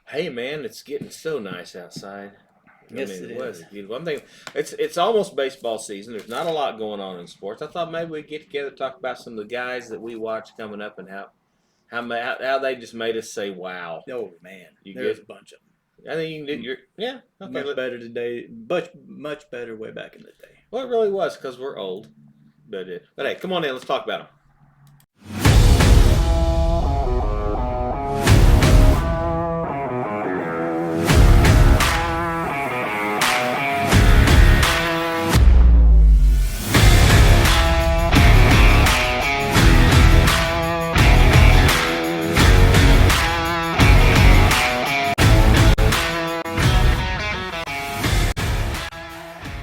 Hey man, it's getting so nice outside. Yes, it The weather's is. beautiful. I'm thinking it's almost baseball season. There's not a lot going on in sports. I thought maybe we'd get together talk about some of the guys that we watch coming up and how they just made us say wow. Oh man, You there's get? a bunch of I think you can do them. your yeah. Okay. Much better today, much better way back in the day. Well, it really was because we're old. But hey, come on in. Let's talk about them.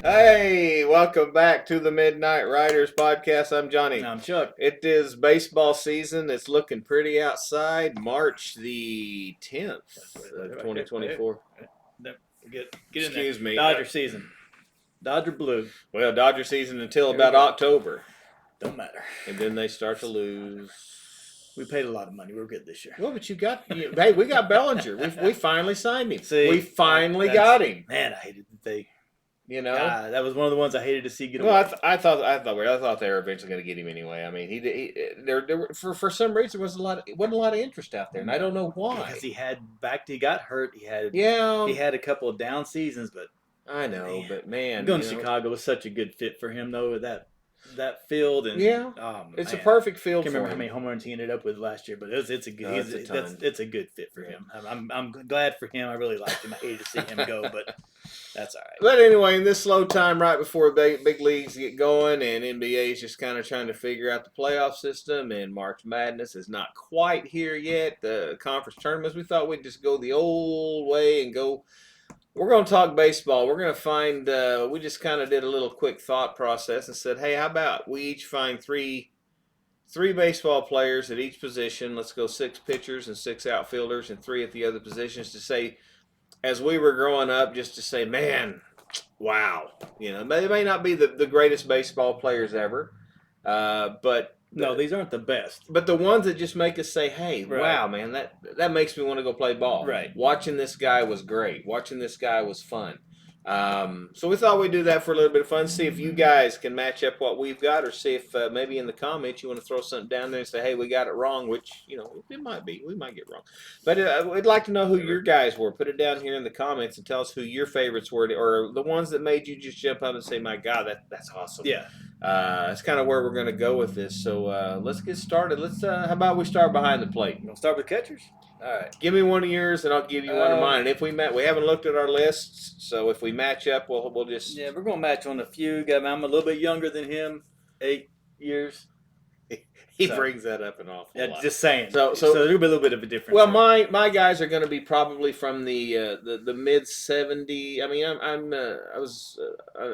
Hey, welcome back to the Midnight Riders podcast. I'm Johnny. I'm Chuck. It is baseball season. It's looking pretty outside. March the 10th of 2024. Get in there. Excuse me. Dodger season. Dodger blue. Well, Dodger season until Here we about go. October. Don't matter. And then they start to lose. We paid a lot of money. We're good this year. Well, but hey, we got Bellinger. We finally signed him. See, we finally got him. Man, I hated that they. You know, that was one of the ones I hated to see get away. well, I thought they were eventually going to get him anyway. I mean, there for some reason wasn't a lot of interest out there, and I don't know why. Because he got hurt. He had a couple of down seasons, but I know, but man, going to Chicago was such a good fit for him though. That field and it's a perfect field. I can't remember for how many him. home runs he ended up with last year, but it's a good. It's a good fit for him. I'm glad for him. I really liked him. I hated to see him go, but that's all right. But anyway, in this slow time right before big leagues get going and NBA is just kind of trying to figure out the playoff system, and March Madness is not quite here yet. The conference tournaments, we thought we'd just go the old way and go. We're going to talk baseball. We're going to find, we just kind of did a little quick thought process and said, hey, how about we each find three baseball players at each position. Let's go 6 pitchers and 6 outfielders and 3 at the other positions to say, as we were growing up, just to say, man, wow. You know, they may not be the greatest baseball players ever, but No, these aren't the best. but the ones that just make us say, hey, Right. wow, man, that makes me want to go play ball. Right. Watching this guy was great. Watching this guy was fun. So we thought we'd do that for a little bit of fun, see if you guys can match up what we've got, or see if maybe in the comments you want to throw something down there and say, hey, we got it wrong, which, you know, it might be. We might get wrong. But we'd like to know who your guys were. Put it down here in the comments and tell us who your favorites were, or the ones that made you just jump up and say, my God, that's awesome. Yeah. That's kind of where we're going to go with this. So let's get started. How about we start behind the plate? You want to start with catchers? All right. Give me one of yours, and I'll give you one of mine. And if we haven't looked at our lists, so if we match up, we'll just. Yeah, we're gonna match on a few. I'm a little bit younger than him, 8 years. He brings that up an awful Yeah, lot. just saying. So there'll be a little bit of a difference. Well, there. my guys are going to be probably from the mid '70s. I mean,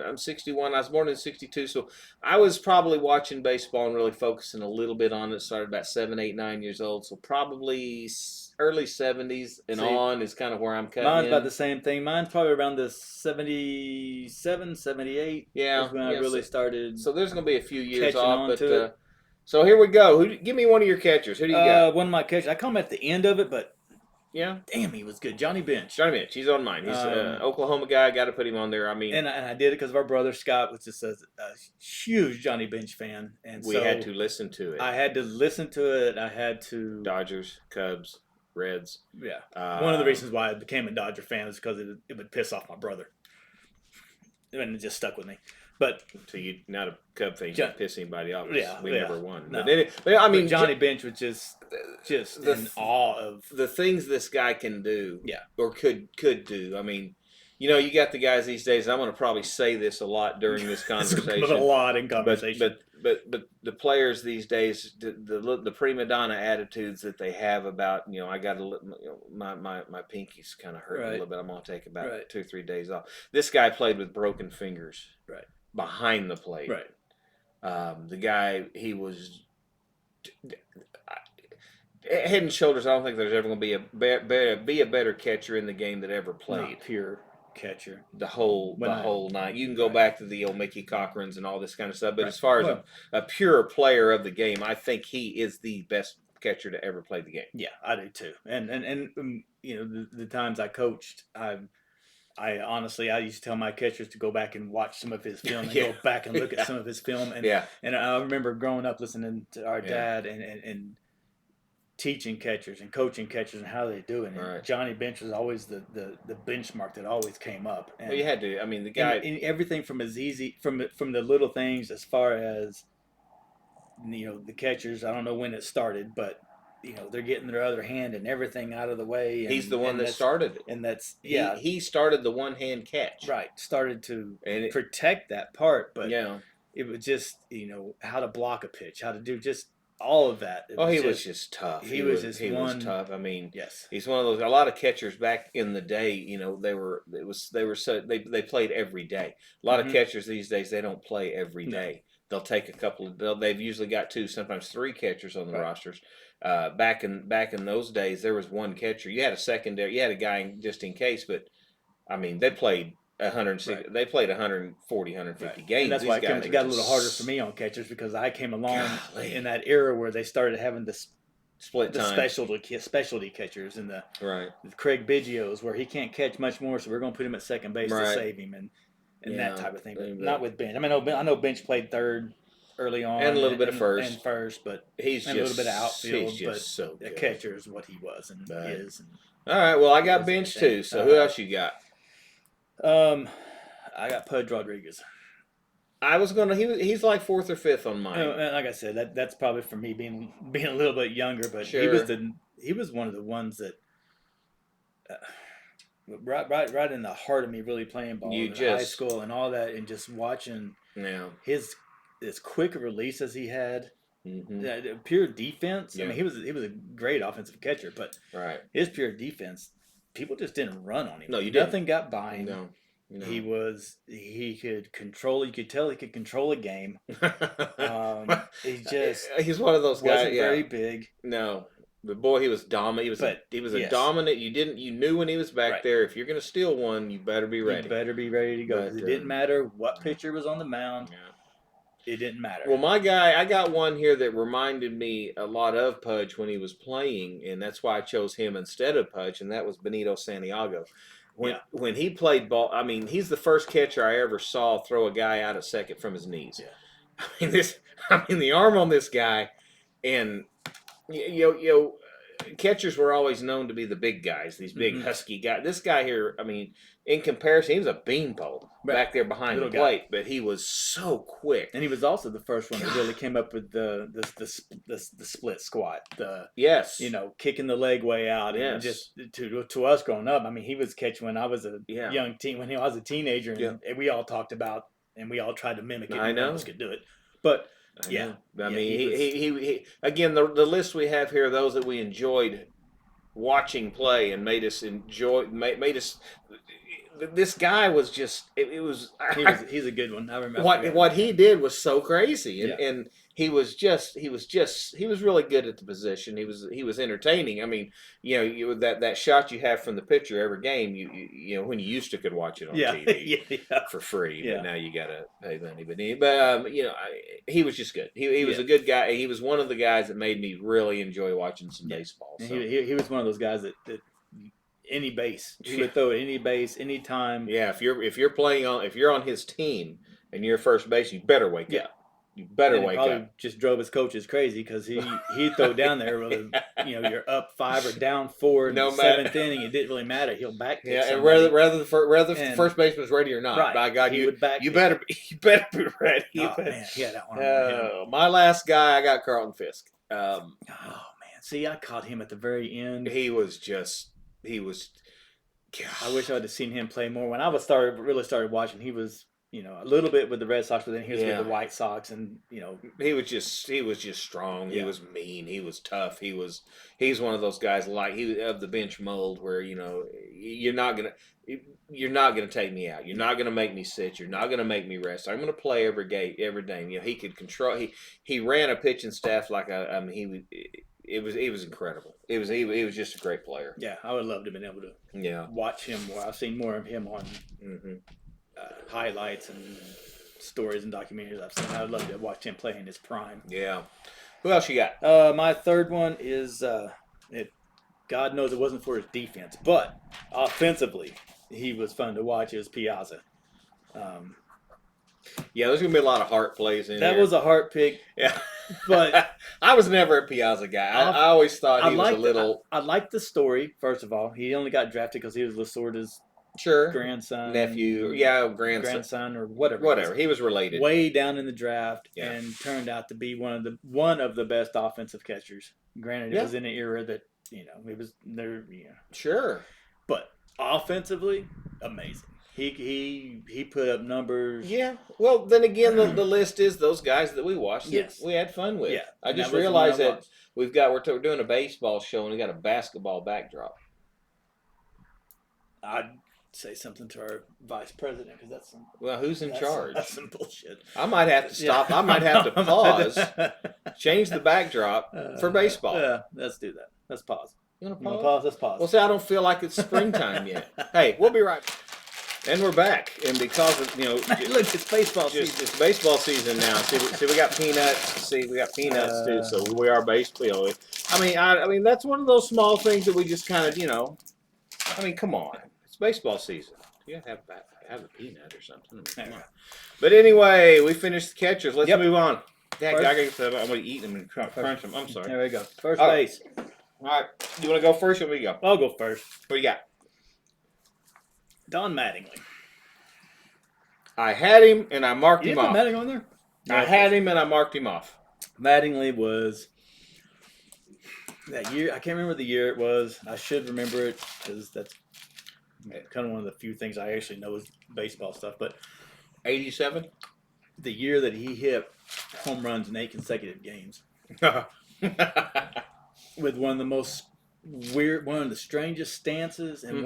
I'm 61. I was born in '62, so I was probably watching baseball and really focusing a little bit on it. Started about 7, 8, 9 years old, so probably early '70s and on is kind of where I'm cutting. Mine's in. about the same thing. Mine's probably around the 77, 78. Yeah, is when I really started. So there's going to be a few years catching off, on but. to it. So here we go. Give me one of your catchers. Who do you got? One of my catchers. I call him at the end of it, but yeah, damn, he was good. Johnny Bench. Johnny Bench. He's on mine. He's an Oklahoma guy. Got to put him on there. I mean, and I did it because of our brother Scott was just a huge Johnny Bench fan, and we had to listen to it. I had to listen to it. I had to. Dodgers, Cubs, Reds. Yeah. One of the reasons why I became a Dodger fan is because it would piss off my brother, and it just stuck with me. But so you not a Cub fan, you don't piss anybody off. We never won. No. But I mean, Johnny Bench was just in awe of the things this guy can do. Yeah. Or could do. I mean, you know, you got the guys these days. I'm going to probably say this a lot during this conversation. a lot in conversation. But the players these days, the prima donna attitudes that they have about, you know, I got to, my pinky's kind of hurting a little bit. I'm going to take about 2 or 3 days off. This guy played with broken fingers. Right. Behind the plate. Right. The guy, he was head and shoulders. I don't think there's ever going to be a better catcher in the game that ever played. Not pure catcher. The whole night. You can go back to the old Mickey Cochrans and all this kind of stuff. But as far as a pure player of the game, I think he is the best catcher to ever play the game. Yeah, I do too. And the times I coached, I honestly, I used to tell my catchers to go back and watch some of his film and go back and look at some of his film. And and I remember growing up listening to our dad and teaching catchers and coaching catchers and how they do it. And Johnny Bench was always the benchmark that always came up. And, well, you had to. I mean, the guy and everything from as easy from the little things as far as the catchers. I don't know when it started, but they're getting their other hand and everything out of the way. And, he's the one that started it. And that's he started the one hand catch. Right, started to protect that part, but it was just how to block a pitch, how to do just all of that. He was just tough. He was tough. I mean, yes, he's one of those. A lot of catchers back in the day, they played every day. A lot of catchers these days, they don't play every day. They'll take a couple of. They've usually got 2, sometimes 3 catchers on the rosters. Back in those days, there was one catcher. You had a secondary. You had a guy just in case, but I mean, they played 160. They played 140, 150 games. And that's why it got a little harder for me on catchers because I came along in that era where they started having the split time, specialty catchers and the Craig Biggio's where he can't catch much more, so we're going to put him at second base to save him and that type of thing. But not with Bench. I mean, I know Bench played third early on and a little bit of first, but he's a little bit of outfield. He's just so good. A catcher is what he was and is. And all right, well, I got Bench too. So who else you got? I got Pudge Rodriguez. I was gonna. He's like 4th or 5th on mine. Like I said, that's probably for me being a little bit younger, but he was one of the ones that right in the heart of me really playing ball in high school and all that, and just watching his as quick a release as he had. Pure defense. I mean, he was a great offensive catcher, but his pure defense, people just didn't run on him. No, nothing got by him. No. He could control. You could tell he could control a game. He's one of those guys. Wasn't very big. No, but boy, he was dominant. He was a dominant. You knew when he was back there. If you're going to steal one, you better be ready. You better be ready to go. It didn't matter what pitcher was on the mound. It didn't matter. Well, my guy, I got one here that reminded me a lot of Pudge when he was playing, and that's why I chose him instead of Pudge, and that was Benito Santiago. When he played ball, I mean, he's the first catcher I ever saw throw a guy out at second from his knees. I mean, the arm on this guy, and catchers were always known to be the big guys, these big husky guys. This guy here, I mean, in comparison, he was a beanpole back there behind the plate, but he was so quick. And he was also the first one that really came up with the split squat. Kicking the leg way out. And just to us growing up, I mean, he was catching when I was a young teen, when I was a teenager, and we all talked about, and we all tried to mimic it. I know. None of us could do it. But I mean, he again, the list we have here, those that we enjoyed watching play and made us enjoy, made us. This guy was just. He's a good one. I remember what he did was so crazy, and he was really good at the position. He was entertaining. I mean, that shot you have from the pitcher every game. You when you used to could watch it on TV for free, but now you gotta pay money. But he was just good. He was a good guy. He was one of the guys that made me really enjoy watching some baseball. So. He was one of those guys that any base, he would throw any base, anytime. Yeah, if you're on his team and you're first base, you better wake up. You better wake up. Just drove his coaches crazy because he'd throw down there with you're up 5 or down 4 in the 7th inning. It didn't really matter. He'll back pick and whether the first baseman's ready or not. By God, you better be ready. Oh man, that one. My last guy, I got Carlton Fisk. Man, see, I caught him at the very end. He was. I wish I would have seen him play more. When I really started watching, he was. A little bit with the Red Sox, but then he was with the White Sox, and he was just strong. Yeah. He was mean. He was tough. He's one of those guys of the bench mold where you're not gonna take me out. You're not gonna make me sit. You're not gonna make me rest. I'm gonna play every day. He could control. He ran a pitching staff like It was incredible. He was just a great player. Yeah, I would love to have been able to watch him more. I've seen more of him on highlights and stories and documentaries I've seen. I would love to have watched him play in his prime. Yeah. Who else you got? My third one is God knows it wasn't for his defense, but offensively, he was fun to watch. It was Piazza. Yeah, there's gonna be a lot of heart plays in That here. was a heart pick. Yeah, but I was never a Piazza guy. I always thought he was a little. I liked the story. First of all, he only got drafted because he was Lasorda's grandson, nephew, grandson, or whatever. Whatever, he was related. Way down in the draft, and turned out to be one of the best offensive catchers. Granted, it was in an era that it was there. Sure, but offensively, amazing. He put up numbers. Yeah. Well, then again, the list is those guys that we watched. Yes. We had fun with. Yeah. I just realized that we're doing a baseball show and we got a basketball backdrop. I'd say something to our vice president because that's some. Well, who's in charge? That's some bullshit. I might have to stop. I might have to pause. Change the backdrop for baseball. Yeah, let's do that. Let's pause. You want to pause? pause? Let's pause. Well, see, I don't feel like it's springtime yet. Hey, we'll be right back. And we're back, and because of look, it's baseball season. It's baseball season now. See, we got peanuts. See, we got peanuts too. So we are baseball. I mean, that's one of those small things that we just kind of, I mean, come on, it's baseball season. You gotta have a peanut or something. Come on. But anyway, we finished the catchers. Let's move on. I'm gonna eat them and crunch them. I'm sorry. There we go. First base. All right, you want to go first, or we go? I'll go first. What you got? Don Mattingly. I had him and I marked him off. Mattingly on there? I had him and I marked him off. Mattingly was that year. I can't remember the year it was. I should remember it because that's kind of one of the few things I actually know is baseball stuff. But 87, the year that he hit home runs in 8 consecutive games, with one of the most weird, one of the strangest stances, and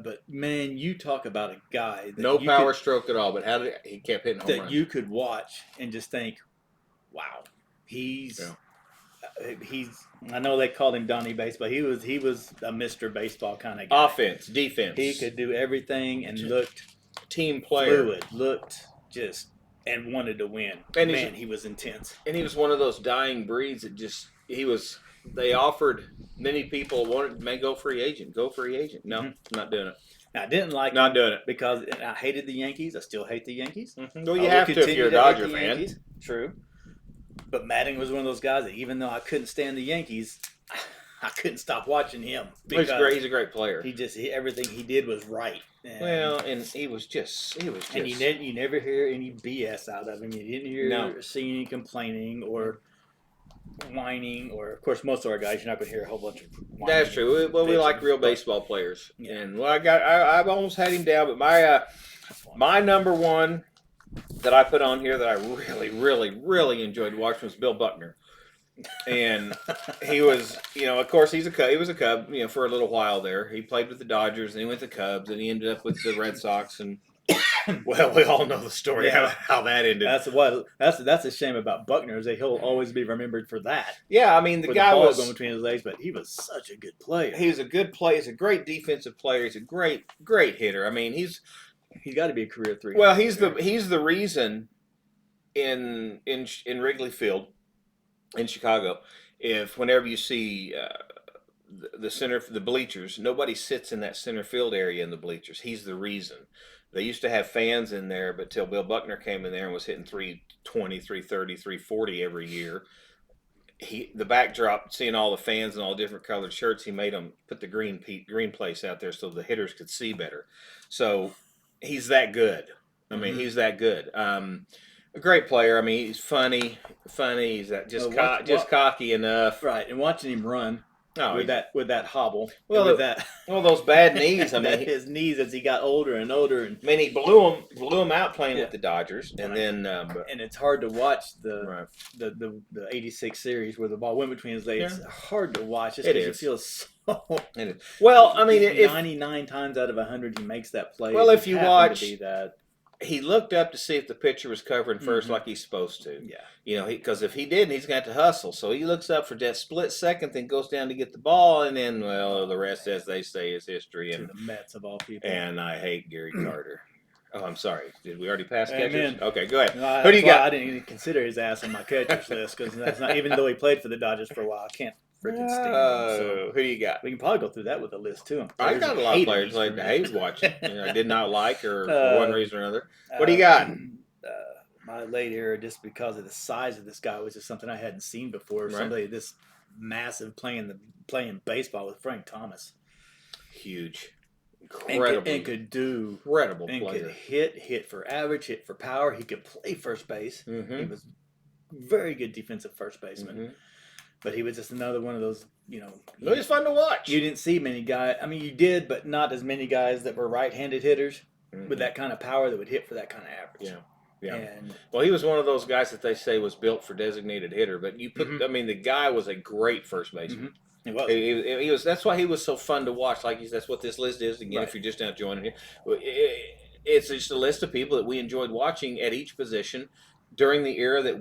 but man, you talk about a guy that no power stroke at all, but he kept hitting home runs that you could watch and just think, wow, he's. I know they called him Donnie Base, but he was a Mr. Baseball kind of guy. Offense, defense. He could do everything and looked team player. Fluid, looked just and wanted to win. And man, he was intense. And he was one of those dying breeds that they offered many people wanted to go free agent. No, I'm not doing it. I didn't like not doing it because I hated the Yankees. I still hate the Yankees. Well, you have to if you're a Dodger fan. Yankees. True. But Mattingly was one of those guys that even though I couldn't stand the Yankees, I couldn't stop watching him. He's great. He's a great player. Everything he did was right. And he was just. And you never hear any BS out of him. You didn't see any complaining or whining, or of course most of our guys you're not going to hear a whole bunch of whining. That's true. We like real baseball players. Yeah. And I've almost had him down, but my number one that I put on here that I really, really, really enjoyed watching was Bill Buckner. And he was, of course he was a Cub, for a little while there. He played with the Dodgers and he went to Cubs and he ended up with the Red Sox, and well, we all know the story how that ended. That's a shame about Buckner, is that he'll always be remembered for that. Yeah, I mean the guy was going between his legs, but he was such a good player. He's a good player. He's a great defensive player. He's a great hitter. I mean, he's got to be a career 3. Well, he's the reason in Wrigley Field in Chicago, whenever you see the bleachers, nobody sits in that center field area in the bleachers. He's the reason. They used to have fans in there, but till Bill Buckner came in there and was hitting 320, 330, 340 every year, the backdrop, seeing all the fans and all different colored shirts, he made them put the green place out there so the hitters could see better. So he's that good. I mean, he's that good. A great player. I mean, he's funny. He's just cocky enough. Right, and watching him run. With that hobble. Well, those bad knees. I mean, his knees as he got older and older. And I mean, he blew him out playing with the Dodgers, and then and it's hard to watch the 86 series where the ball went between his legs. It's hard to watch. Just because you feel so. It is. Well, I mean, 99 times out of 100 he makes that play. Well, if you watch that. He looked up to see if the pitcher was covering first like he's supposed to. Yeah. Because if he didn't, he's going to have to hustle. So he looks up for that split second, then goes down to get the ball, and then, well, the rest, as they say, is history. And the Mets of all people. And I hate Gary Carter. Oh, I'm sorry. Did we already pass catchers? Amen. Okay, go ahead. No, Who do you got? I didn't even consider his ass on my catchers list because that's not even though he played for the Dodgers for a while. I can't freaking stand him. So Who do you got? we can probably go through that with the list too. I got a lot of players like I hate watching. I did not like, or for one reason or another. What do you got? My late era, just because of the size of this guy, was just something I hadn't seen before. Right. Somebody this massive playing baseball with Frank Thomas. Huge. Incredible. And could do incredible and player. Could hit for average, hit for power. He could play first base. Mm-hmm. He was very good defensive first baseman. Mm-hmm. But he was just another one of those, It was fun to watch. You didn't see many guys. I mean, you did, but not as many guys that were right-handed hitters with that kind of power that would hit for that kind of average. Yeah. Yeah. Well, he was one of those guys that they say was built for designated hitter. But you put, the guy was a great first baseman. He was. He was. That's why he was so fun to watch. Like that's what this list is. Again, if you're just now joining here, it's just a list of people that we enjoyed watching at each position during the era that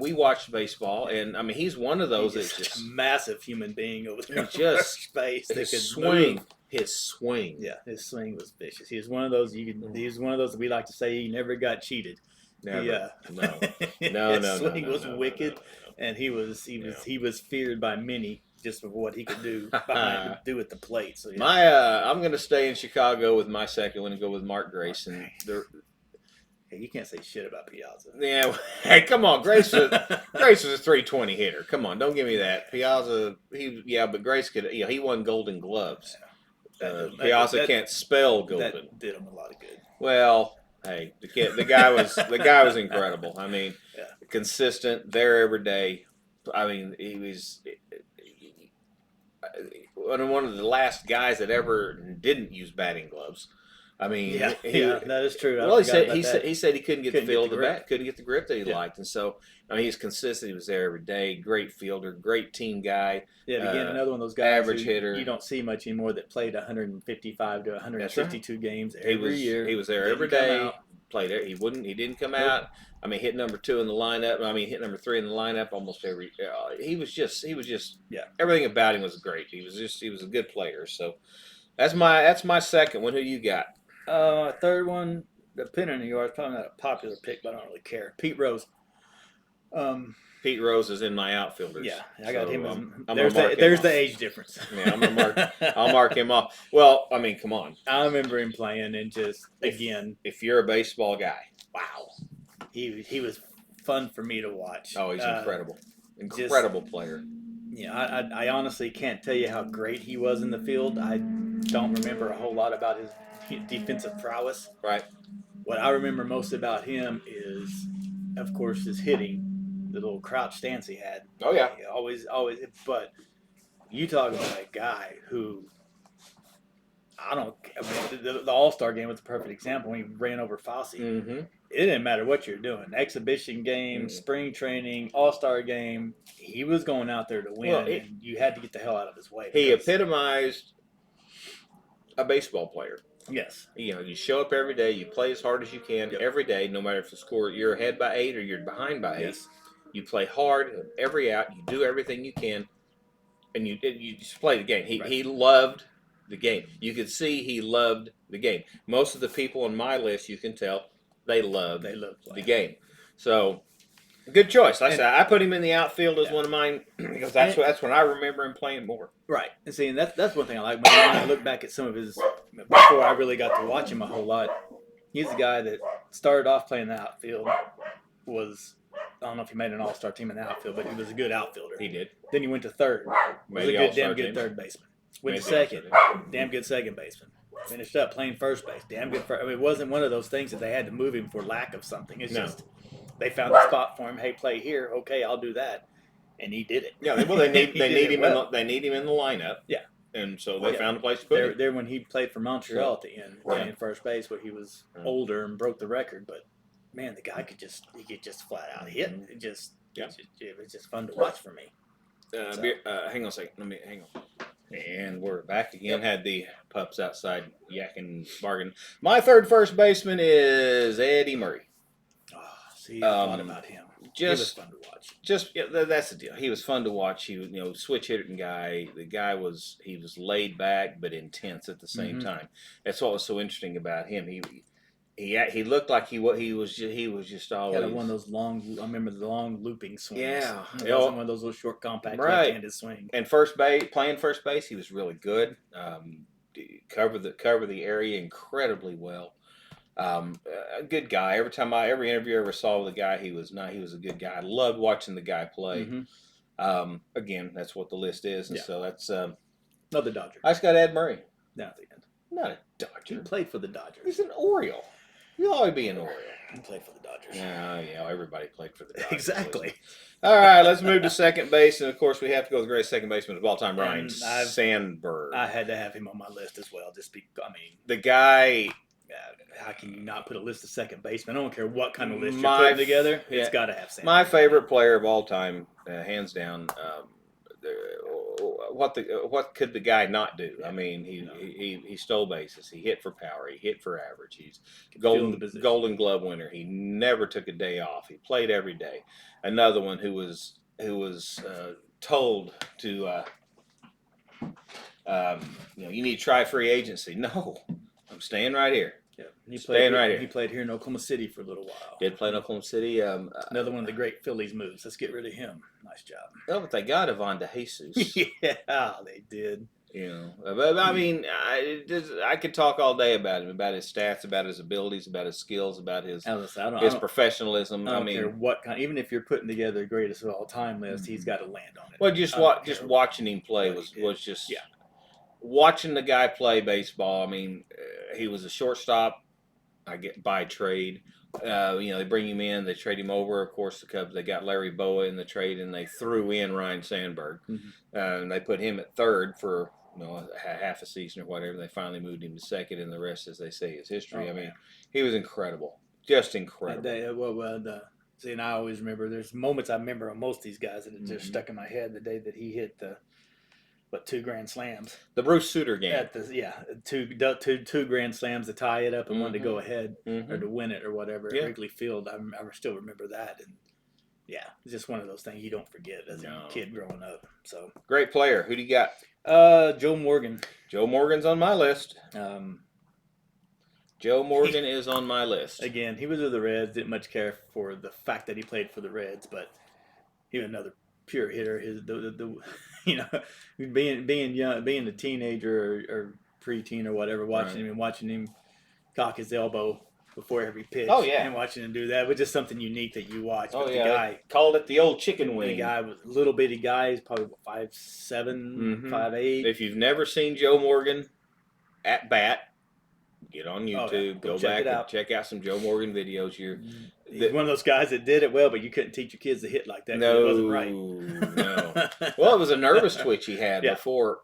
we watched baseball. And I mean, he's one of those that's just a massive human being over there. Just space. His swing. His swing. Yeah, his swing was vicious. He was one of those he was one of those that we like to say he never got cheated. Never. No. His swing was wicked, and he was feared by many just for what he could do at the plate. So I'm going to stay in Chicago with my second one and go with Mark Grace. And hey, you can't say shit about Piazza. Yeah, hey, come on, Grace was a 320 hitter. Come on, don't give me that. Piazza, but Grace could. He won Golden Gloves. Piazza can't spell golden. That did him a lot of good. Well. Hey, the guy was incredible. I mean, consistent, there every day. I mean, he was one of the last guys that ever didn't use batting gloves. I mean, that is true. Well, he said he couldn't get the feel of the bat, couldn't get the grip that he liked, and so I mean, he's consistent. He was there every day. Great fielder, great team guy. Yeah, again, another one of those guys, average hitter. You don't see much anymore that played 155 to 152 games every year. He was there every day. Played there. He didn't come out. I mean, hit number 2 in the lineup. I mean, hit number 3 in the lineup almost every. He was just. Everything about him was great. He was a good player. So that's my second one. Who you got? Third one, the pin in the yard. Probably not a popular pick, but I don't really care. Pete Rose. Pete Rose is in my outfielders. Yeah, I got him. There's the age difference. Yeah, I'll mark him off. Well, I mean, come on. I remember him playing, and just if you're a baseball guy, wow, he was fun for me to watch. Oh, he's incredible player. Yeah, I honestly can't tell you how great he was in the field. I don't remember a whole lot about his defensive prowess. Right. What I remember most about him is, of course, his hitting. The little crouch stance he had. Oh yeah, always. But you talk about a guy who the All-Star game was the perfect example when he ran over Fossey. Mm-hmm. It didn't matter what you're doing, exhibition game, spring training, All-Star game. He was going out there to win, and you had to get the hell out of his way. He epitomized a baseball player. Yes. You show up every day. You play as hard as you can every day, no matter if the score you're ahead by 8 or you're behind by 8. Yes. You play hard every out. You do everything you can, and you just play the game. He loved the game. You could see he loved the game. Most of the people on my list, you can tell, they loved the game. So, good choice. Like I said, I put him in the outfield as one of mine because that's when I remember him playing more. Right. And see, and that's one thing I like. When I look back at some of his, before I really got to watch him a whole lot, he's the guy that started off playing the outfield, I don't know if he made an all-star team in the outfield, but he was a good outfielder. He did. Then he went to third. Was a damn good third baseman. Went to second. Damn good second baseman. Finished up playing first base. Damn good first. I mean, it wasn't one of those things that they had to move him for lack of something. It's just they found a spot for him. Hey, play here. Okay, I'll do that. And he did it. Yeah, well, they need him in the lineup. Yeah. And so they found a place to put him. There when he played for Montreal at the end, playing first base, where he was older and broke the record, but man, the guy could just flat out hit. It was just fun to watch for me. Hang on a second. Hang on. And we're back again. Had the pups outside yakking, bargaining. My third first baseman is Eddie Murray. Oh, see, I thought about him. He was fun to watch. That's the deal. He was fun to watch. He was, switch hitting guy. The guy was laid back but intense at the same time. That's what was so interesting about him. he looked like he was just always one of those long. I remember the long looping swings. Yeah, it wasn't one of those little short, compact left-handed swings. And playing first base, he was really good. Cover the area incredibly well. A good guy. Every interview I ever saw with the guy, he was a good guy. I loved watching the guy play. Mm-hmm. Again, that's what the list is, and so that's another Dodger. I just got Ed Murray. Not the end. Not a Dodger. He played for the Dodgers. He's an Oriole. He'll always be an Oriole. He played for the Dodgers. Yeah, everybody played for the Dodgers. Exactly. All right, let's move to second base, and of course we have to go with the greatest second baseman of all time, Ryne Sandberg. I had to have him on my list as well. The guy. How can you not put a list of second basemen? I don't care what kind of list you're putting together. It's got to have Sandberg. My favorite player of all time, hands down. What could the guy not do? I mean, he stole bases. He hit for power. He hit for average. He's Golden Glove winner. He never took a day off. He played every day. Another one who was told to you need to try free agency. No, I'm staying right here. Yeah, he played here in Oklahoma City for a little while. Did play in Oklahoma City. Another one of the great Phillies moves. Let's get rid of him. Nice job. Oh, but they got Ivan DeJesus. Yeah, they did. But I mean, I could talk all day about him, about his stats, about his abilities, about his skills, about his professionalism. I don't care what kind. Even if you're putting together the greatest of all time list, he's got to land on it. Well, just watching him play was just watching the guy play baseball. I mean, he was a shortstop. By trade. They bring him in, they trade him over. Of course, the Cubs, they got Larry Boa in the trade, and they threw in Ryne Sandberg. Mm-hmm. And they put him at third for half a season or whatever. They finally moved him to second, and the rest, as they say, is history. He was incredible, just incredible. And I always remember, there's moments I remember on most of these guys that are just stuck in my head. The day that he hit the 2 grand slams. The Bruce Sutter game. Two grand slams to tie it up and one to go ahead or to win it or whatever at Wrigley Field. I still remember that, and it's just one of those things you don't forget as a kid growing up. So great player. Who do you got? Joe Morgan. Joe Morgan's on my list. Joe Morgan is on my list. Again, he was with the Reds. Didn't much care for the fact that he played for the Reds, but he was another pure hitter. Being young, being a teenager or preteen or whatever, watching him cock his elbow before every pitch. Oh yeah, and watching him do that was just something unique that you watch. Oh, but the guy called it the old chicken wing. The guy was a little bitty guy. He's probably 5'7", 5'8". If you've never seen Joe Morgan at bat, get on YouTube, go back and check out some Joe Morgan videos. He's one of those guys that did it well, but you couldn't teach your kids to hit like that. No, it wasn't right. No. Well, it was a nervous twitch he had before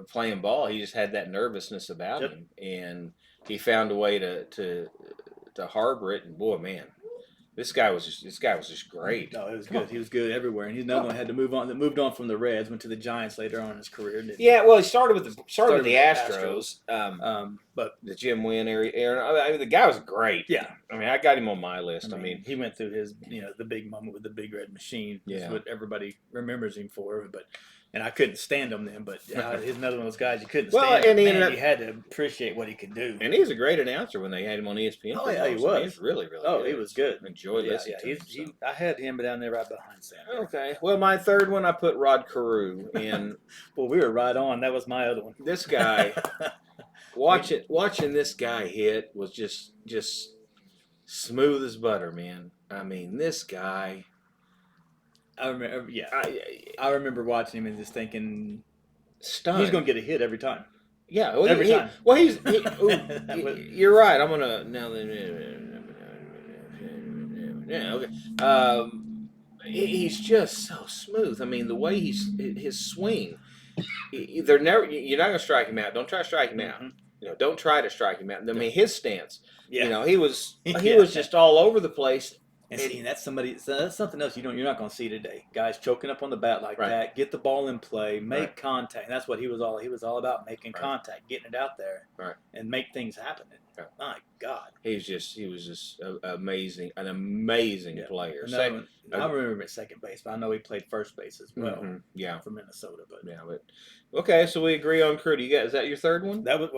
playing ball. He just had that nervousness about him, and he found a way to harbor it. And boy, man, this guy was just great. No, it was good. He was good everywhere, and he's another one had to move on. That moved on from the Reds, went to the Giants later on in his career. Well, he started with the Astros. But the Jim Wynn era. I mean, the guy was great. Yeah, I mean, I got him on my list. I mean he went through his, the big moment with the big red machine. That's what everybody remembers him for. And I couldn't stand him then, but he's another one of those guys you couldn't stand. And you had to appreciate what he could do. And he was a great announcer when they had him on ESPN. Oh yeah, he was. He was really, really good. He was good. Enjoyed listening to him. I had him down there right behind Sam. Okay. Well, my third one, I put Rod Carew in. Well, we were right on. That was my other one. This guy, watching this guy hit was just smooth as butter, man. I mean, this guy. I remember, I remember watching him and just thinking, stunned. He's going to get a hit every time. Yeah, well, every time. Well, you're right. I'm gonna now. Yeah, okay. He's just so smooth. I mean, the way his swing. You're not gonna strike him out. Don't try to strike him out. Don't try to strike him out. I mean, his stance. Yeah. He was just all over the place. And that's something else you're not going to see today. Guys choking up on the bat like that, get the ball in play, make contact. And that's what he was all about, making contact, getting it out there, and make things happen. Right. My God, he was just an amazing player. I remember him at second base, but I know he played first base as well. Yeah, for Minnesota. But okay, so we agree on Carew. Is that your third one? That was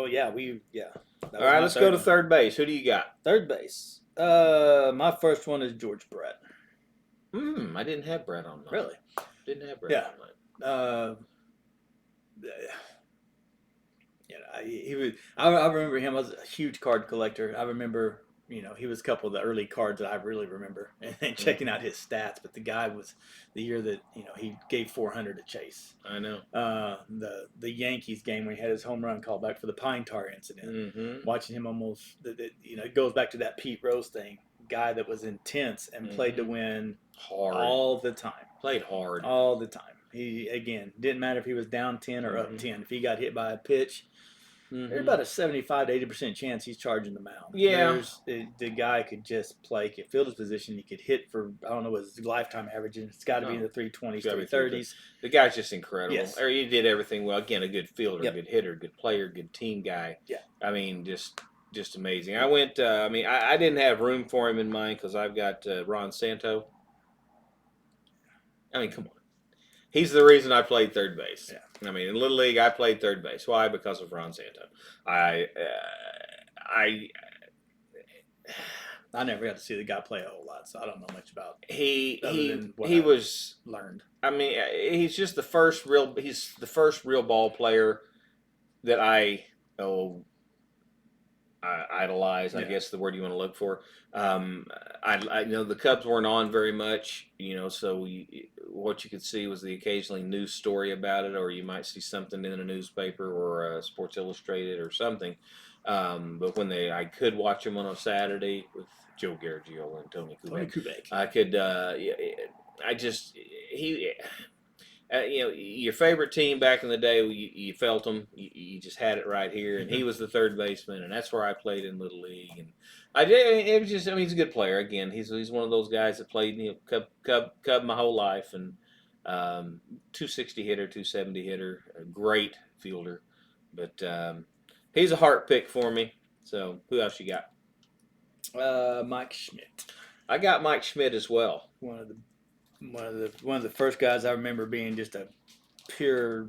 All right, let's go to third base. Who do you got? Third base. My first one is George Brett. I didn't have Brett on mine. Really? Didn't have Brett on mine. He was. I remember him. I was a huge card collector. I remember, he was a couple of the early cards that I really remember, and checking out his stats. But the guy was the year that he gave 400 to Chase. I know. The Yankees game when he had his home run called back for the Pine Tar incident. Watching him almost, it goes back to that Pete Rose thing. Guy that was intense and played to win hard all the time. Played hard all the time. He again didn't matter if he was down 10 or up 10. If he got hit by a pitch. There's about a 75 to 80% chance he's charging the mound. Yeah. The guy could just play, he could field his position. He could hit for, I don't know what his lifetime average is. It's got to be in the 320s, 330s. The guy's just incredible. Yes. He did everything well. Again, a good fielder, Yep. good hitter, good player, good team guy. Yeah. I mean, just amazing. I went, I didn't have room for him in mind because I've got Ron Santo. I mean, come on. He's the reason I played third base. Yeah. I mean, in Little League, I played third base. Why? Because of Ron Santo. I never got to see the guy play a whole lot, so I don't know much about. He I was learned. I mean, he's just the first real. He's the first real ball player that I idolize. I guess the word you want to look for. I know the Cubs weren't on very much, so what you could see was the occasionally news story about it, or you might see something in a newspaper or Sports Illustrated or something. But when I could watch them on a Saturday with Joe Garagiola and Tony Kubek. I could. Your favorite team back in the day, you felt them. You just had it right here, and he was the third baseman, and that's where I played in Little League. And it was just, he's a good player. Again, he's one of those guys that played Cub my whole life, and 260 hitter, 270 hitter, a great fielder. But he's a heart pick for me. So who else you got? Mike Schmidt. I got Mike Schmidt as well. One of the first guys I remember being just a pure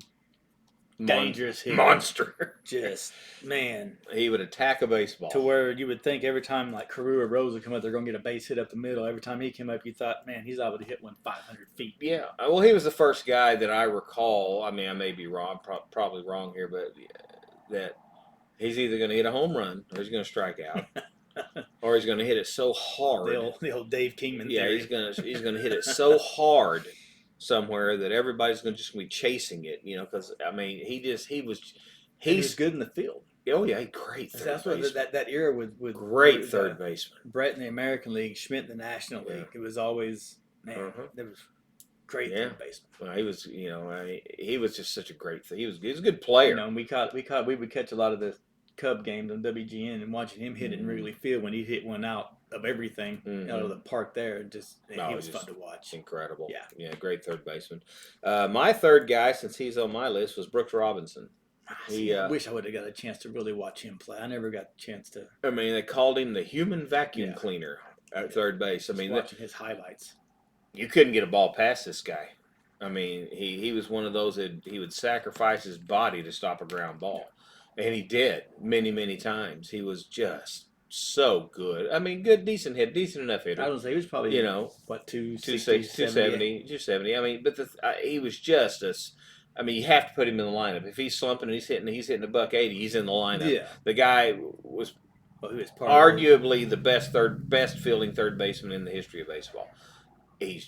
dangerous hitter. Monster. Just, man. He would attack a baseball. To where you would think every time like Carew or Rose would come up, they're going to get a base hit up the middle. Every time he came up, you thought, man, he's able to hit one 500 feet. Yeah. Well, he was the first guy that I recall. I mean, I may be wrong, probably wrong here, but that he's either going to hit a home run or he's going to strike out. Or he's going to hit it so hard. The old Dave Kingman theory. He's going to hit it so hard somewhere that everybody's going to be chasing it. Because I mean, he's good in the field. Oh yeah, great. That's what that era with great third baseman. Brett in the American League, Schmidt in the National League. It was always there was great third baseman. Well, he was he was just such a great thing. He was a good player. And we would catch a lot of the Cub games on WGN and watching him hit it in Wrigley Field when he hit one out of everything out of the park there. He was fun to watch. Incredible. Yeah, great third baseman. My third guy, since he's on my list, was Brooks Robinson. I wish I would have got a chance to really watch him play. I never got a chance to. I mean, they called him the human vacuum cleaner at third base. I mean, watching his highlights, you couldn't get a ball past this guy. I mean, he was one of those that he would sacrifice his body to stop a ground ball. And he did many, many times. He was just so good. I mean, decent enough hitter. I was say he was probably 260, 270. I mean, but he was just you have to put him in the lineup. If he's slumping and he's hitting a $180, he's in the lineup. Yeah. The guy was arguably the best fielding third baseman in the history of baseball. He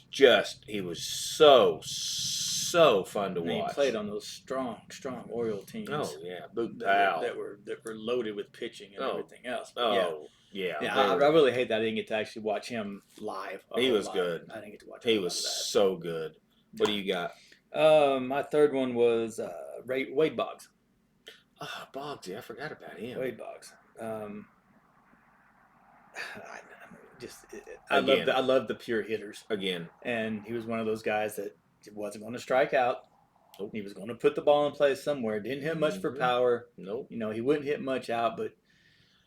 was so fun to watch. He played on those strong Oriole teams. Oh yeah, that were loaded with pitching and everything else. But yeah. I really hate that I didn't get to actually watch him live. He was good. I didn't get to watch. He was so good. What do you got? My third one was Wade Boggs. Oh, Boggs! I forgot about him. Wade Boggs. I love the pure hitters again, and he was one of those guys that wasn't going to strike out. Nope. He was going to put the ball in play somewhere. Didn't hit much for power. Nope. He wouldn't hit much out, but